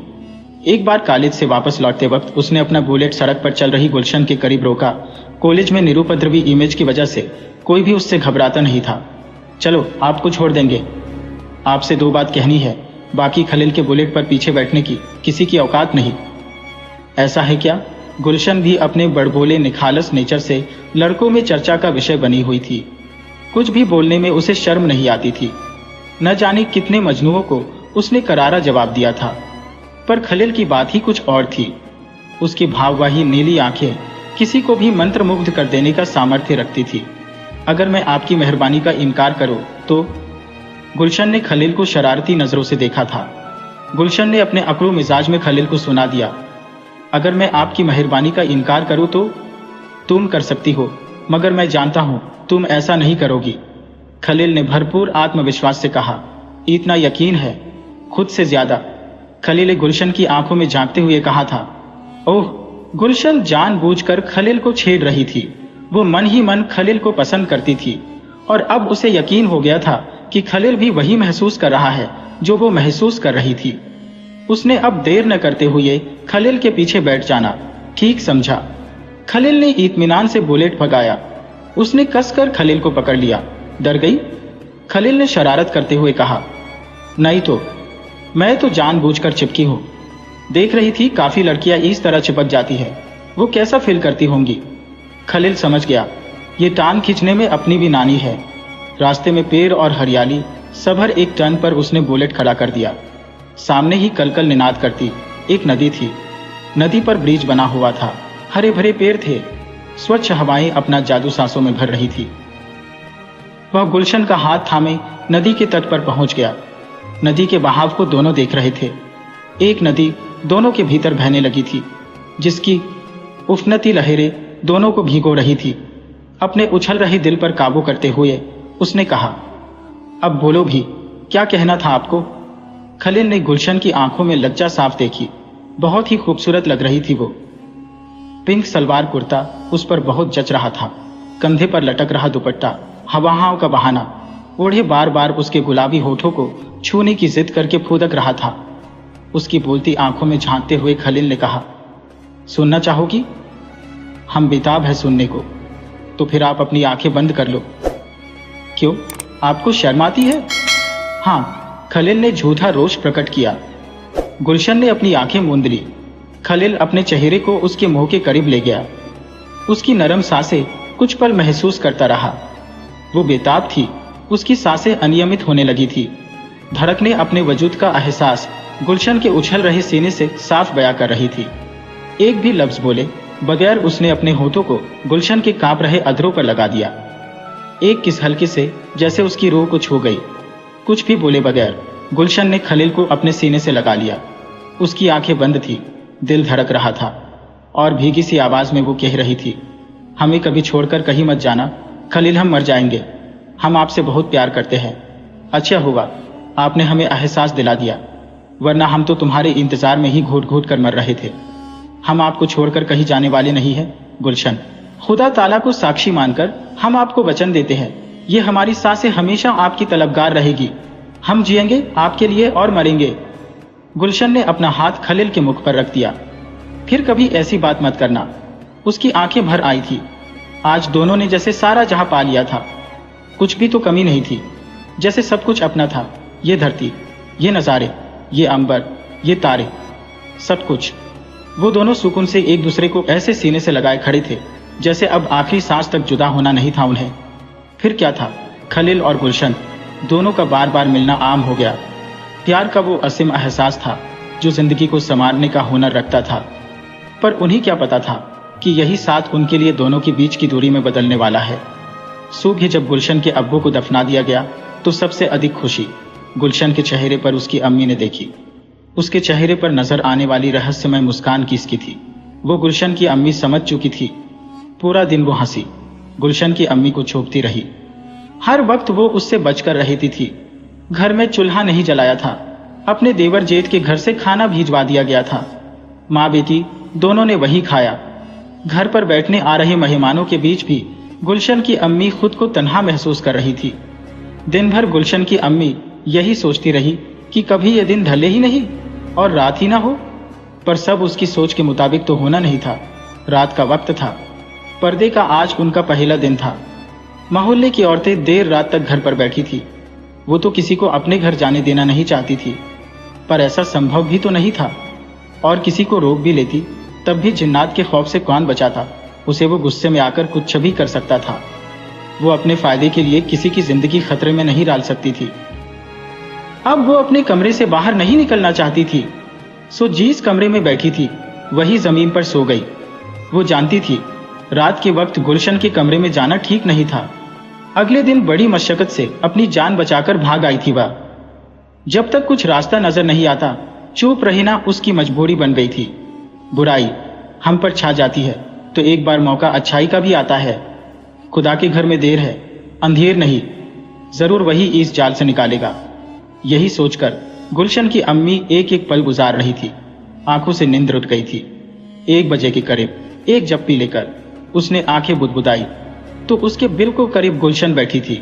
एक बार कॉलेज से वापस लौटते वक्त उसने अपना बुलेट सड़क पर चल रही गुलशन के करीब रोका। कॉलेज में निरुपद्रवी इमेज की वजह से कोई भी उससे घबराता नहीं था। चलो, आपको छोड़ देंगे, आपसे 2 बात कहनी है। बाकी खलील के बुलेट पर पीछे बैठने की किसी की औकात नहीं। ऐसा है क्या? गुलशन भी अपने बड़बोले निखालस नेचर से लड़कों में चर्चा का विषय बनी हुई थी। कुछ भी बोलने में उसे शर्म नहीं आती थी। न जाने कितने मजनुओं को उसने करारा जवाब दिया था, पर खलील की बात ही कुछ और थी। उसकी भाववाही नीली आंखें किसी को भी मंत्रमुग्ध कर देने का सामर्थ्य रखती थी। अगर मैं आपकी मेहरबानी का इनकार करूं तो? गुलशन ने खलील को शरारती नजरों से देखा था। गुलशन ने अपने अकड़ू मिजाज में खलील को सुना दिया, अगर मैं आपकी मेहरबानी का इनकार करूं तो? तुम कर सकती हो, मगर मैं जानता हूं तुम ऐसा नहीं करोगी। खलील ने भरपूर आत्मविश्वास से कहा। इतना यकीन है? खुद से ज्यादा। खलील ने गुलशन की आंखों में झांकते हुए कहा था। ओह! गुलशन जानबूझकर खलील को छेड़ रही थी। वो मन ही मन खलील को पसंद करती थी और अब उसे यकीन हो गया था कि खलील भी वही महसूस कर रहा है जो वो महसूस कर रही थी। उसने अब देर न करते हुए खलील के पीछे बैठ जाना ठीक समझा। खलील ने इत्मीनान से बुलेट भगाया। उसने कसकर खलील को पकड़ लिया। डर गई? खलील ने शरारत करते हुए कहा। नहीं तो, मैं तो जानबूझकर चिपकी हूं। देख रही थी काफी लड़कियां इस तरह चिपक जाती है, वो कैसा फील करती होंगी। खलील समझ गया, ये टांग खींचने में अपनी भी नानी है। रास्ते में पेड़ और हरियाली सभर एक टर्न पर उसने बुलेट खड़ा कर दिया। सामने ही कलकल निनाद करती एक नदी थी। नदी पर ब्रिज बना हुआ था। हरे भरे पेड़ थे। स्वच्छ हवाएं अपना जादू सांसों में भर रही थी। वह गुलशन का हाथ थामे नदी के तट पर पहुंच गया। नदी के बहाव को दोनों देख रहे थे। एक नदी दोनों के भीतर बहने लगी थी, जिसकी उफनती लहरें दोनों को भिगो रही थी। अपने उछल रहे दिल पर काबू करते हुए उसने कहा, अब बोलो भी, क्या कहना था आपको? खलील ने गुलशन की आंखों में लज्जा साफ देखी। बहुत ही खूबसूरत लग रही थी वो। पिंक सलवार कुर्ता उस पर बहुत जच रहा था। कंधे पर लटक रहा दुपट्टा हवाओं का बहाना ओढ़े बार बार उसके गुलाबी होठों को छूने की जिद करके फूदक रहा था। उसकी बोलती आंखों में झांकते हुए खलील ने कहा, सुनना चाहोगी? हम बेताब है सुनने को। तो फिर आप अपनी आंखें बंद कर लो। क्यों, आपको शर्म आती है? हाँ, खलील ने झूठा रोष प्रकट किया। गुलशन ने अपनी आंखें मूंद ली। खलील अपने चेहरे को उसके मुंह के करीब ले गया। उसकी नरम सांसें कुछ पल महसूस करता रहा। वो बेताब थी। उसकी सांसें अनियमित होने लगी थी। धड़कने अपने वजूद का एहसास गुलशन के उछल रहे सीने से साफ बयां कर रही थी। एक भी लफ्ज बोले बगैर उसने अपने होठों को गुलशन के कांप रहे अधरों पर लगा दिया। एक किस हल्के से जैसे उसकी रूह को छू गई। कुछ भी बोले बगैर गुलशन ने खलील को अपने सीने से लगा लिया। उसकी आंखें बंद थी, दिल धड़क रहा था और भीगी सी आवाज में वो कह रही थी, हमें कभी छोड़कर कहीं मत जाना खलील, हम मर जाएंगे। हम आपसे बहुत प्यार करते हैं। अच्छा हुआ आपने हमें एहसास दिला दिया, वरना हम तो तुम्हारे इंतजार में ही घूट घूट कर मर रहे थे। हम आपको छोड़कर कहीं जाने वाले नहीं हैं गुलशन। खुदा ताला को साक्षी मानकर हम आपको वचन देते हैं, ये हमारी सांसें हमेशा आपकी तलबगार रहेगी। हम जिएंगे आपके लिए और मरेंगे। गुलशन ने अपना हाथ खलील के मुख पर रख दिया। फिर कभी ऐसी बात मत करना। उसकी आंखें भर आई थी। आज दोनों ने जैसे सारा जहां पा लिया था। कुछ भी तो कमी नहीं थी, जैसे सब कुछ अपना था। ये धरती, ये नजारे, ये अंबर, ये तारे, सब कुछ। वो दोनों सुकून से एक दूसरे को ऐसे सीने से लगाए खड़े थे जैसे अब आखिरी सांस तक जुदा होना नहीं था उन्हें। फिर क्या था, खलील और गुलशन दोनों का बार बार मिलना आम हो गया। प्यार का वो असीम एहसास था जो जिंदगी को संवारने का हुनर रखता था। पर उन्हें क्या पता था कि यही साथ उनके लिए दोनों के बीच की दूरी में बदलने वाला है। सुबह जब गुलशन के अब्बू को दफना दिया गया तो सबसे अधिक खुशी गुलशन के चेहरे पर उसकी अम्मी ने देखी। उसके चेहरे पर नजर आने वाली रहस्यमय मुस्कान किसकी थी? वो गुलशन की अम्मी समझ चुकी थी। पूरा दिन वो हंसी गुलशन की अम्मी को छोपती रही। हर वक्त वो उससे बचकर रहती थी। घर में चूल्हा नहीं जलाया था। अपने देवर जेठ के घर से खाना भिजवा दिया गया था। माँ बेटी दोनों ने वही खाया। घर पर बैठने आ रहे मेहमानों के बीच भी गुलशन की अम्मी खुद को तन्हा महसूस कर रही थी। दिन भर गुलशन की अम्मी यही सोचती रही कि कभी ये दिन ढले ही नहीं और रात ही ना हो। पर सब उसकी सोच के मुताबिक तो होना नहीं था। रात का वक्त था। पर्दे का आज उनका पहला दिन था। मोहल्ले की औरतें देर रात तक घर पर बैठी थी। वो तो किसी को अपने घर जाने देना नहीं चाहती थी, पर ऐसा संभव भी तो नहीं था। और किसी को रोक भी लेती तब भी जिन्नात के खौफ से कौन बचाता। उसे वो गुस्से में आकर कुछ भी कर सकता था। वो अपने फायदे के लिए किसी की जिंदगी खतरे में नहीं डाल सकती थी। अब वो अपने कमरे से बाहर नहीं निकलना चाहती थी, सो जिस कमरे में बैठी थी वही जमीन पर सो गई। वो जानती थी रात के वक्त गुलशन के कमरे में जाना ठीक नहीं था। अगले दिन बड़ी मशक्कत से अपनी जान बचाकर भाग आई थी वह। जब तक कुछ रास्ता नजर नहीं आता, चुप रहना उसकी मजबूरी बन गई थी। बुराई हम पर छा जाती है तो एक बार मौका अच्छाई का भी आता है। खुदा के घर में देर है, अंधेर नहीं, जरूर वही इस जाल से निकालेगा। यही सोचकर गुलशन की अम्मी एक एक पल गुजार रही थी। आंखों से नींद उठ गई थी। 1 बजे के करीब एक जप्पी लेकर उसने आंखें बुदबुदाई तो उसके बिल्कुल करीब गुलशन बैठी थी,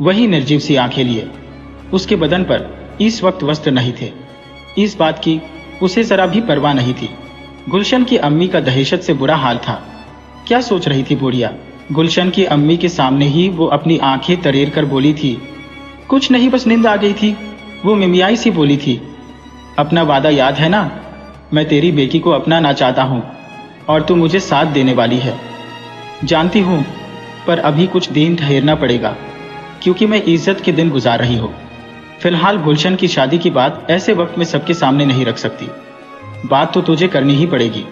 वही निर्जीव सी आंखें लिए। उसके बदन पर इस वक्त वस्त्र नहीं थे। इस बात की उसे जरा भी परवाह नहीं थी। गुलशन की अम्मी का दहशत से बुरा हाल था। क्या सोच रही थी बुढ़िया? गुलशन की अम्मी के सामने ही वो अपनी आंखें तरेर कर बोली थी, कुछ नहीं, बस नींद आ गई थी। वो मिमियाई सी बोली थी, अपना वादा याद है ना? मैं तेरी बेटी को अपनाना चाहता हूं और तू मुझे साथ देने वाली है। जानती हूं, पर अभी कुछ दिन ठहरना पड़ेगा क्योंकि मैं इज्जत के दिन गुजार रही हूं। फिलहाल गुलशन की शादी की बात ऐसे वक्त में सबके सामने नहीं रख सकती। बात तो तुझे करनी ही पड़ेगी,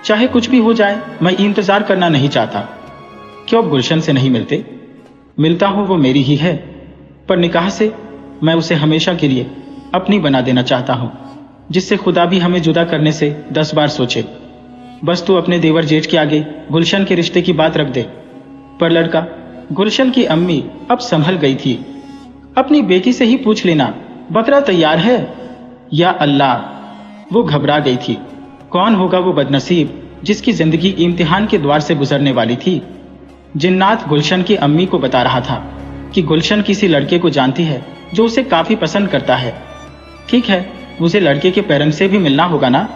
चाहे कुछ भी हो जाए। मैं इंतजार करना नहीं चाहता। क्यों अब गुलशन से नहीं मिलते? मिलता हूं, वो मेरी ही है, पर निकाह से मैं उसे हमेशा के लिए अपनी बना देना चाहता हूं, जिससे खुदा भी हमें जुदा करने से 10 बार सोचे। बस तू अपने देवर जेठ के आगे गुलशन के रिश्ते की बात रख दे। पर लड़का, गुलशन की अम्मी अब संभल गई थी। अपनी बेटी से ही पूछ लेना, बकरा तैयार है? या अल्लाह, वो घबरा गई थी। कौन होगा वो बदनसीब जिसकी जिंदगी इम्तिहान के द्वार से गुजरने वाली थी? जिन्नात गुलशन की अम्मी को बता रहा था कि गुलशन किसी लड़के को जानती है जो उसे काफी पसंद करता है। ठीक है, उसे लड़के के पेरेंट्स से भी मिलना होगा ना?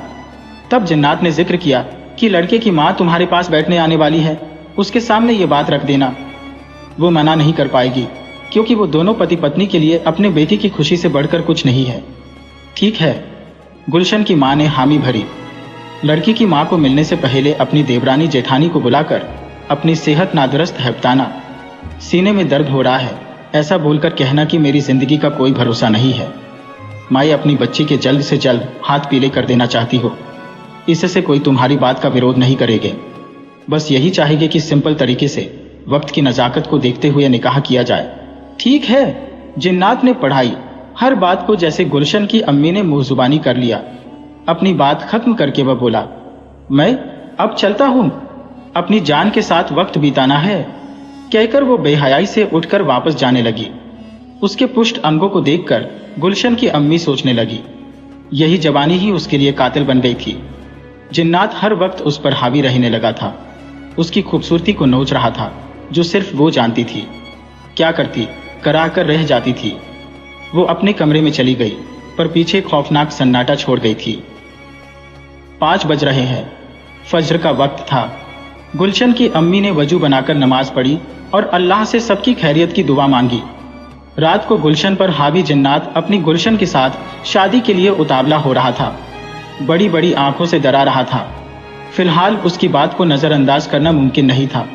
तब जिन्नात ने जिक्र किया कि लड़के की माँ तुम्हारे पास बैठने आने वाली है, उसके सामने ये बात रख देना। वो मना नहीं कर पाएगी क्योंकि वो दोनों पति पत्नी के लिए अपने बेटी की खुशी से बढ़कर कुछ नहीं है। ठीक है, गुलशन की माँ ने हामी भरी। लड़की की माँ को मिलने से पहले अपनी देवरानी जेठानी को बुलाकर अपनी सेहत नादुरुस्त है बताना, सीने में दर्द हो रहा है, ऐसा बोलकर कहना कि मेरी जिंदगी का कोई भरोसा नहीं है। माँ अपनी बच्ची के जल्द से जल्द हाथ पीले कर देना चाहती हो। इससे कोई तुम्हारी बात का विरोध नहीं करेंगे। बस यही चाहेंगे कि सिंपल तरीके से वक्त की नजाकत को देखते हुए निकाह किया जाए। ठीक है, जिन्नात ने पढ़ाई हर बात को जैसे गुलशन की अम्मी ने मुंह जुबानी कर लिया। अपनी बात खत्म करके वह बोला, मैं अब चलता हूं, अपनी जान के साथ वक्त बिताना है। कहकर वो बेहयाई से उठकर वापस जाने लगी। उसके पुष्ट अंगों को देखकर गुलशन की अम्मी सोचने लगी, यही जवानी ही उसके लिए कातिल बन गई थी। जिन्नात हर वक्त उस पर हावी रहने लगा था, उसकी खूबसूरती को नोच रहा था जो सिर्फ वो जानती थी। क्या करती, करा कर रह जाती थी। वो अपने कमरे में चली गई, पर पीछे खौफनाक सन्नाटा छोड़ गई थी। 5 बज रहे हैं, फज्र का वक्त था। गुलशन की अम्मी ने वजू बनाकर नमाज पढ़ी और अल्लाह से सबकी खैरियत की दुआ मांगी। रात को गुलशन पर हावी जिन्नात अपनी गुलशन के साथ शादी के लिए उतावला हो रहा था। बड़ी बड़ी आंखों से डरा रहा था। फिलहाल उसकी बात को नजरअंदाज करना मुमकिन नहीं था।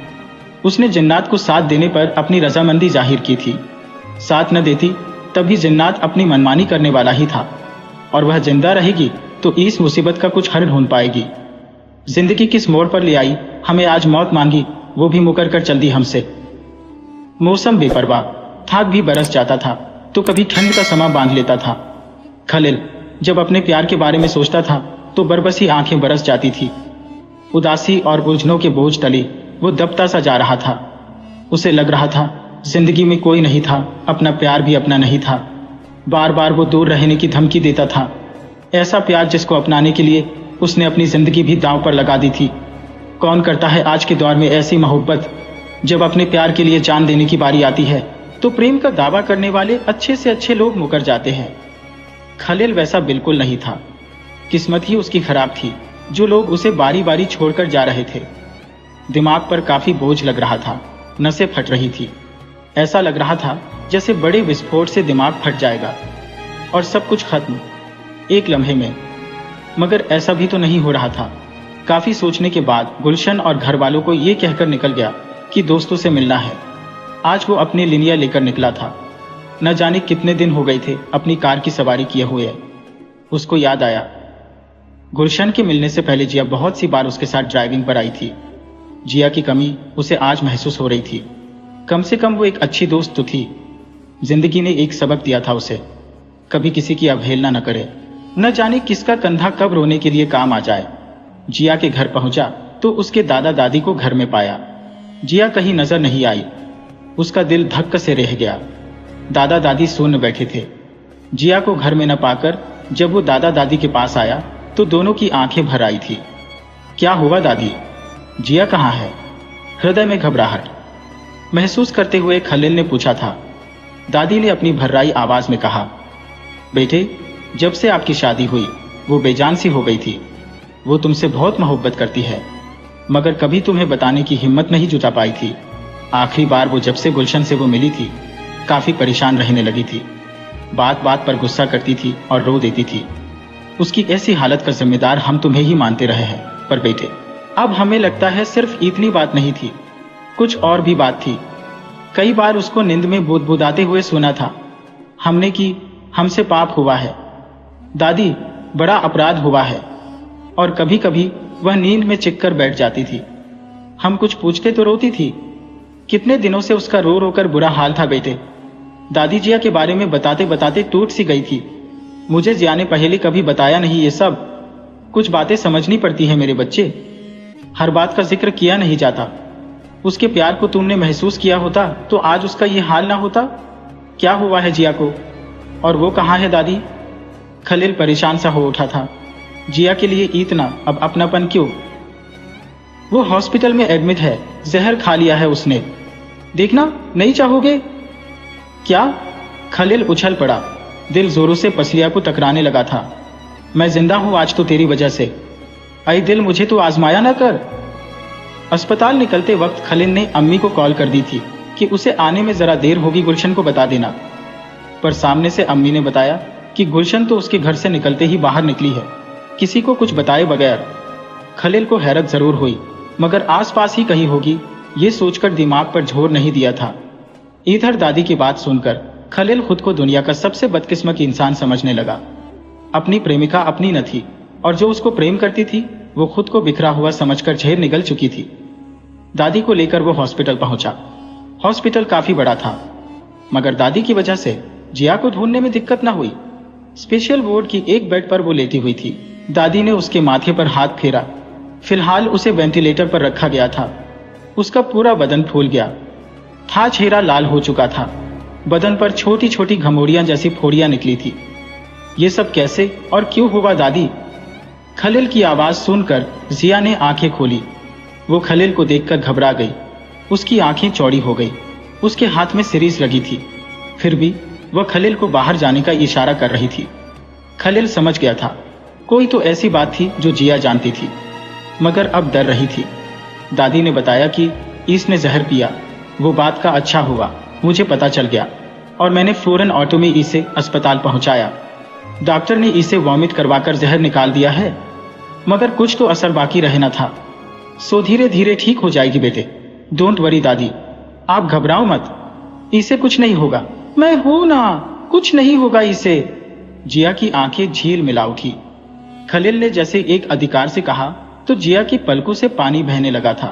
उसने जिन्नात को साथ देने पर अपनी रजामंदी जाहिर की थी। साथ न देती तभी जिन्नात अपनी मनमानी करने वाला ही था, और वह जिंदा रहेगी तो इस मुसीबत का कुछ हल ढूंढ पाएगी। जिंदगी किस मोड़ पर ले आई, हमें आज मौत मांगी, वो भी मुकर कर चल दी हमसे। मौसम बेपरवाह, थाक भी बरस जाता था तो कभी ठंड का समा बांध लेता था। खलील जब अपने प्यार के बारे में सोचता था तो बरबसी आंखें बरस जाती थी। उदासी और उलझनों के बोझ तले वो दबता सा जा रहा था। उसे लग रहा था जिंदगी में कोई नहीं था, अपना प्यार भी अपना नहीं था। बार बार वो दूर रहने की धमकी देता था, ऐसा प्यार जिसको अपनाने के लिए उसने अपनी जिंदगी भी दांव पर लगा दी थी। कौन करता है आज के दौर में ऐसी मोहब्बत? जब अपने प्यार के लिए जान देने की बारी आती है तो प्रेम का दावा करने वाले अच्छे से अच्छे लोग मुकर जाते हैं। खलील वैसा बिल्कुल नहीं था। किस्मत ही उसकी खराब थी जो लोग उसे बारी बारी छोड़कर जा रहे थे। दिमाग पर काफी बोझ लग रहा था, नसें फट रही थी। ऐसा लग रहा था जैसे बड़े विस्फोट से दिमाग फट जाएगा और सब कुछ खत्म एक लम्हे में। मगर ऐसा भी तो नहीं हो रहा था। काफी सोचने के बाद गुलशन और घर वालों को ये कहकर निकल गया कि दोस्तों से मिलना है। आज वो अपनी लिनिया लेकर निकला था। न जाने कितने दिन हो गए थे अपनी कार की सवारी किए हुए। उसको याद आया, गुलशन के मिलने से पहले जिया बहुत सी बार उसके साथ ड्राइविंग पर आई थी। जिया की कमी उसे आज महसूस हो रही थी। कम से कम वो एक अच्छी दोस्त तो थी। जिंदगी ने एक सबक दिया था उसे, कभी किसी की अवहेलना न करे। न जाने किसका कंधा कब रोने के लिए काम आ जाए। जिया के घर पहुंचा तो उसके दादा दादी को घर में पाया। जिया कहीं नजर नहीं आई। उसका दिल धक्क से रह गया। दादा दादी सुन बैठे थे। जिया को घर में न पाकर जब वो दादा दादी के पास आया तो दोनों की आंखें भर आई थी। क्या हुआ दादी? जिया कहाँ है? हृदय में घबराहट महसूस करते हुए खलील ने पूछा था। दादी ने अपनी भर्राई आवाज में कहा, बेटे, जब से आपकी शादी हुई वो बेजान सी हो गई थी। वो तुमसे बहुत मोहब्बत करती है, मगर कभी तुम्हें बताने की हिम्मत नहीं जुटा पाई थी। आखिरी बार वो जब से गुलशन से वो मिली थी, काफी परेशान रहने लगी थी। बात बात पर गुस्सा करती थी और रो देती थी। उसकी ऐसी हालत का जिम्मेदार हम तुम्हें ही मानते रहे हैं, पर बेटे, अब हमें लगता है सिर्फ इतनी बात नहीं थी, कुछ और भी बात थी। कई बार उसको नींद में बुदबुदाते हुए सुना था, हमने की, हमसे पाप हुआ है दादी, बड़ा अपराध हुआ है। और कभी कभी वह नींद में चिक कर बैठ जाती थी। हम कुछ पूछते तो रोती थी। कितने दिनों से उसका रो रो कर बुरा हाल था बेटे। दादी जिया के बारे में बताते बताते टूट सी गई थी। मुझे जिया ने पहले कभी बताया नहीं ये सब। कुछ बातें समझनी पड़ती है मेरे बच्चे, हर बात का जिक्र किया नहीं जाता। उसके प्यार को तुमने महसूस किया होता तो आज उसका ये हाल ना होता। क्या हुआ है जिया को, और वो कहाँ है दादी? खलील परेशान सा हो उठा था। जिया के लिए इतना अब अपनापन क्यों? वो हॉस्पिटल में एडमिट है, जहर खा लिया है उसने। देखना नहीं चाहोगे क्या? खलील उछल पड़ा। दिल जोरों से पसलिया को टकराने लगा था। मैं जिंदा हूं आज तो तेरी वजह से। ऐ दिल, मुझे तो आजमाया ना कर। अस्पताल निकलते वक्त खलील ने अम्मी को कॉल कर दी थी कि उसे आने में जरा देर होगी, गुलशन को बता देना। पर सामने से अम्मी ने बताया कि गुलशन तो उसके घर से निकलते ही बाहर निकली है, किसी को कुछ बताए बगैर। खलील को हैरत जरूर हुई, मगर आसपास ही कहीं होगी ये सोचकर दिमाग पर जोर नहीं दिया था। इधर दादी की बात सुनकर खलील खुद को दुनिया का सबसे बदकिस्मत इंसान समझने लगा। अपनी प्रेमिका अपनी न थी, और जो उसको प्रेम करती थी वो खुद को बिखरा हुआ समझकर झेर निगल चुकी थी। दादी को लेकर वो हॉस्पिटल पहुंचा। हॉस्पिटल काफी बड़ा था, मगर दादी की वजह से जिया को ढूंढने में दिक्कत न हुई। स्पेशल वार्ड की एक बेड पर वो लेटी हुई थी। दादी ने उसके माथे पर हाथ फेरा। फिलहाल उसे वेंटिलेटर पर रखा गया था। उसका पूरा बदन फूल गया था, चेहरा लाल हो चुका था। बदन पर छोटी छोटी घमोड़ियां जैसी फोड़ियां निकली थी। ये सब कैसे और क्यों हुआ दादी? खलील की आवाज सुनकर जिया ने आंखें खोली। वो खलील को देखकर घबरा गई। उसकी आंखें चौड़ी हो गई। उसके हाथ में सिरींज लगी थी, फिर भी वह खलील को बाहर जाने का इशारा कर रही थी। खलील समझ गया था कोई तो ऐसी बात थी जो जिया जानती थी, मगर अब डर रही थी। दादी ने बताया कि इसने जहर पिया। वो बात का अच्छा हुआ मुझे पता चल गया, और मैंने फौरन ऑटो में इसे अस्पताल पहुंचाया। डॉक्टर ने इसे वॉमिट करवाकर जहर निकाल दिया है, मगर कुछ तो असर बाकी रहना था। सो धीरे धीरे ठीक हो जाएगी बेटे। डोंट वरी दादी, आप घबराओ मत, इसे कुछ नहीं होगा। मैं हूं ना, कुछ नहीं होगा इसे। जिया की आंखें झील मिला उठी। खलील ने जैसे एक अधिकार से कहा तो जिया की पलकों से पानी बहने लगा था।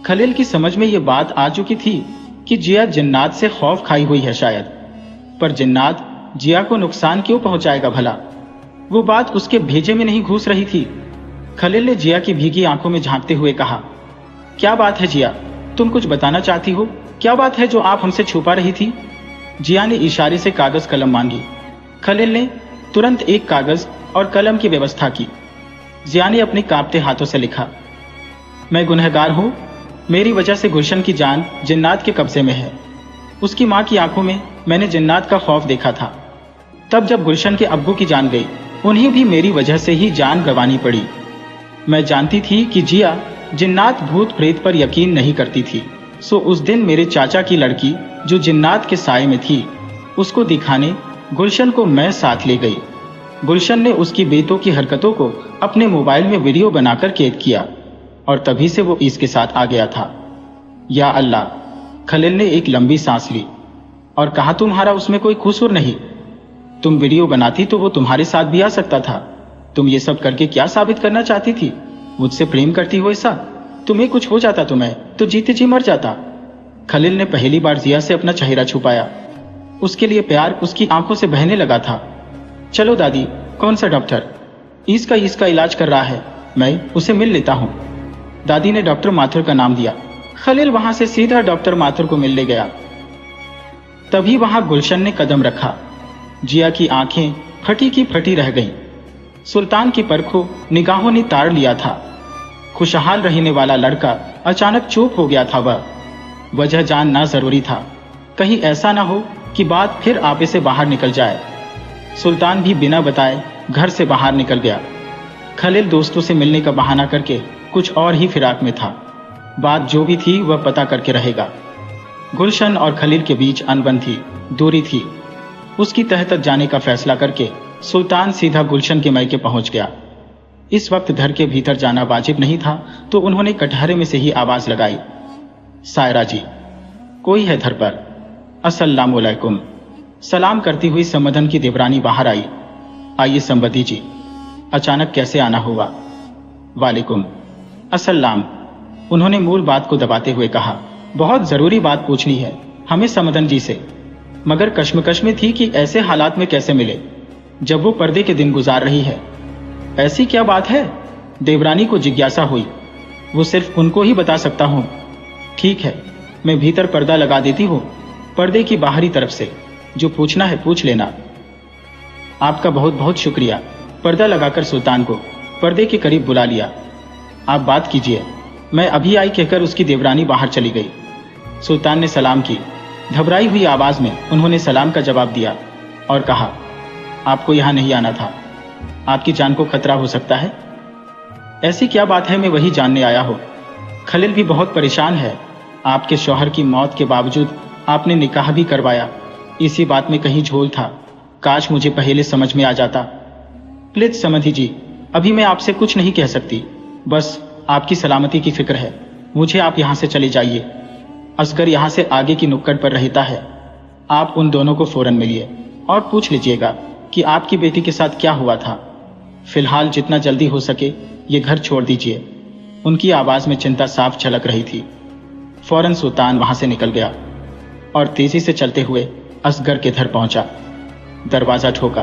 खलील की समझ में यह बात आ चुकी थी कि जिया जिन्नात से खौफ खाई हुई है शायद, पर जिन्नात जिया को नुकसान क्यों पहुंचाएगा भला? वो बात उसके भेजे में नहीं घुस रही थी। खलील ने जिया की भीगी आंखों में झांकते हुए कहा, क्या बात है जिया, तुम कुछ बताना चाहती हो? क्या बात है जो आप हमसे छुपा रही थी? जिया ने इशारे से कागज कलम मांगी। खलील ने तुरंत एक कागज और कलम की व्यवस्था की। जिया ने अपने कांपते हाथों से लिखा, मैं गुनहगार हूं, मेरी वजह से गुलशन की जान जिन्नात के कब्जे में है। उसकी मां की आंखों में मैंने जिन्नात का खौफ देखा था। तब जब गुलशन के अब्बू की जान गई, उन्हें भी मेरी वजह से ही जान गंवानी पड़ी। मैं जानती थी कि जिया जिन्नात भूत प्रेत पर यकीन नहीं करती थी। सो उस दिन मेरे चाचा की लड़की जो जिन्नात के साए में थी, उसको दिखाने गुलशन को मैं साथ ले गई। गुलशन ने उसकी बेटों की हरकतों को अपने मोबाइल में वीडियो बनाकर कैद किया और तभी से वो इसके साथ आ गया था। या अल्लाह, खलील ने एक लंबी सांस ली और कहा, तुम्हारा उसमें कोई कसूर नहीं। तुम वीडियो बनाती तो वो तुम्हारे साथ भी आ सकता था। तुम ये सब करके क्या साबित करना चाहती थी? मुझसे प्रेम करती हो ऐसा? तुम्हें कुछ हो जाता तो मैं तो जीते जी मर जाता। खलील ने पहली बार जिया से अपना चेहरा छुपाया। उसके लिए प्यार उसकी आंखों से बहने लगा था। चलो दादी, कौन सा डॉक्टर? इसका इलाज कर रहा है, मैं उसे मिल लेता हूँ। दादी ने डॉक्टर माथुर का नाम दिया। खलील वहां से सीधा डॉक्टर माथुर को मिलने गया। तभी वहां गुलशन ने कदम रखा। जिया की आंखें फटी की फटी रह गईं। सुल्तान की परखों निगाहों ने ताड़ लिया था। खुशहाल रहने वाला लड़का अचानक चुप हो गया था। वजह जानना जरूरी था, कहीं ऐसा ना हो कि बात फिर आपे से बाहर निकल जाए। सुल्तान भी बिना बताए घर से बाहर निकल गया। खलील दोस्तों से मिलने का बहाना करके कुछ और ही फिराक में था। बात जो भी थी वह पता करके रहेगा। गुलशन और खलील के बीच अनबन थी, दूरी थी। उसकी तह तक जाने का फैसला करके सुल्तान सीधा गुलशन के मैके पहुंच गया। इस वक्त घर के भीतर जाना वाजिब नहीं था, तो उन्होंने कटहरे में से ही आवाज लगाई, सायरा जी, कोई है घर पर? अस्सलामुअलैकुम। सलाम करती हुई समधन की देवरानी बाहर आई। आइए संबदी जी, अचानक कैसे आना हुआ? वालेकुम अस्सलाम। उन्होंने मूल बात को दबाते हुए कहा, बहुत जरूरी बात पूछनी है हमें समधन जी से। मगर कश्मकश में थी कि ऐसे हालात में कैसे मिले जब वो पर्दे के दिन गुजार रही है। ऐसी क्या बात है? देवरानी को जिज्ञासा हुई। वो सिर्फ उनको ही बता सकता हूं। ठीक है, मैं भीतर पर्दा लगा देती हूँ, पर्दे की बाहरी तरफ से। जो पूछना है पूछ लेना। आपका बहुत बहुत शुक्रिया। पर्दा लगाकर सुल्तान को पर्दे के करीब बुला लिया। आप बात कीजिए, मैं अभी आई कहकर उसकी देवरानी बाहर चली गई। सुल्तान ने सलाम की। घबराई हुई आवाज में उन्होंने सलाम का जवाब दिया और कहा, आपको यहां नहीं आना था, आपकी जान को खतरा हो सकता है। ऐसी क्या बात है, मैं वही जानने आया हूं। खलील भी बहुत परेशान है। आपके शौहर की मौत के बावजूद आपने निकाह भी करवाया। इसी बात में कहीं झोल था। काश मुझे पहले समझ में आ जाता। प्लीज समधी जी, अभी मैं आपसे कुछ नहीं कह सकती। बस आपकी सलामती की फिक्र है। मुझे आप यहां से चले जाइए। असगर यहां से आगे की नुक्कड़ पर रहता है। आप उन दोनों को फौरन मिलिए और पूछ लीजिएगा कि आपकी बेटी के साथ क्या हुआ था। फिलहाल जितना जल्दी हो सके ये घर छोड़ दीजिए। उनकी आवाज में चिंता साफ झलक रही थी। फौरन सुल्तान वहां से निकल गया और तेजी से चलते हुए असगर के घर पहुंचा। दरवाजा ठोका।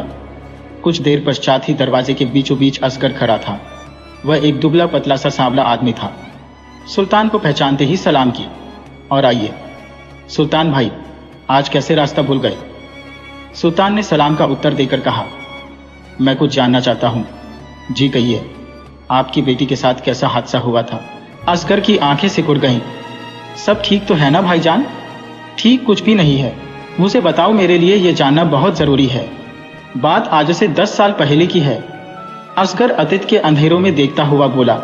कुछ देर पश्चात ही दरवाजे के बीचों बीच असगर खड़ा था। वह एक दुबला पतला सा सांवला आदमी था। सुल्तान को पहचानते ही सलाम की और आइए। सुल्तान भाई, आज कैसे रास्ता भूल गए? सुल्तान ने सलाम का उत्तर देकर कहा, मैं कुछ जानना चाहता हूं। जी कहिए, आपकी बेटी के साथ कैसा हादसा हुआ था? असगर की आंखें सिकुड़ गईं। सब ठीक तो है ना भाईजान? ठीक कुछ भी नहीं है। मुझे बताओ, मेरे लिए यह जानना बहुत जरूरी है। बात आज से 10 साल पहले की है। असगर अतीत के अंधेरों में देखता हुआ बोला।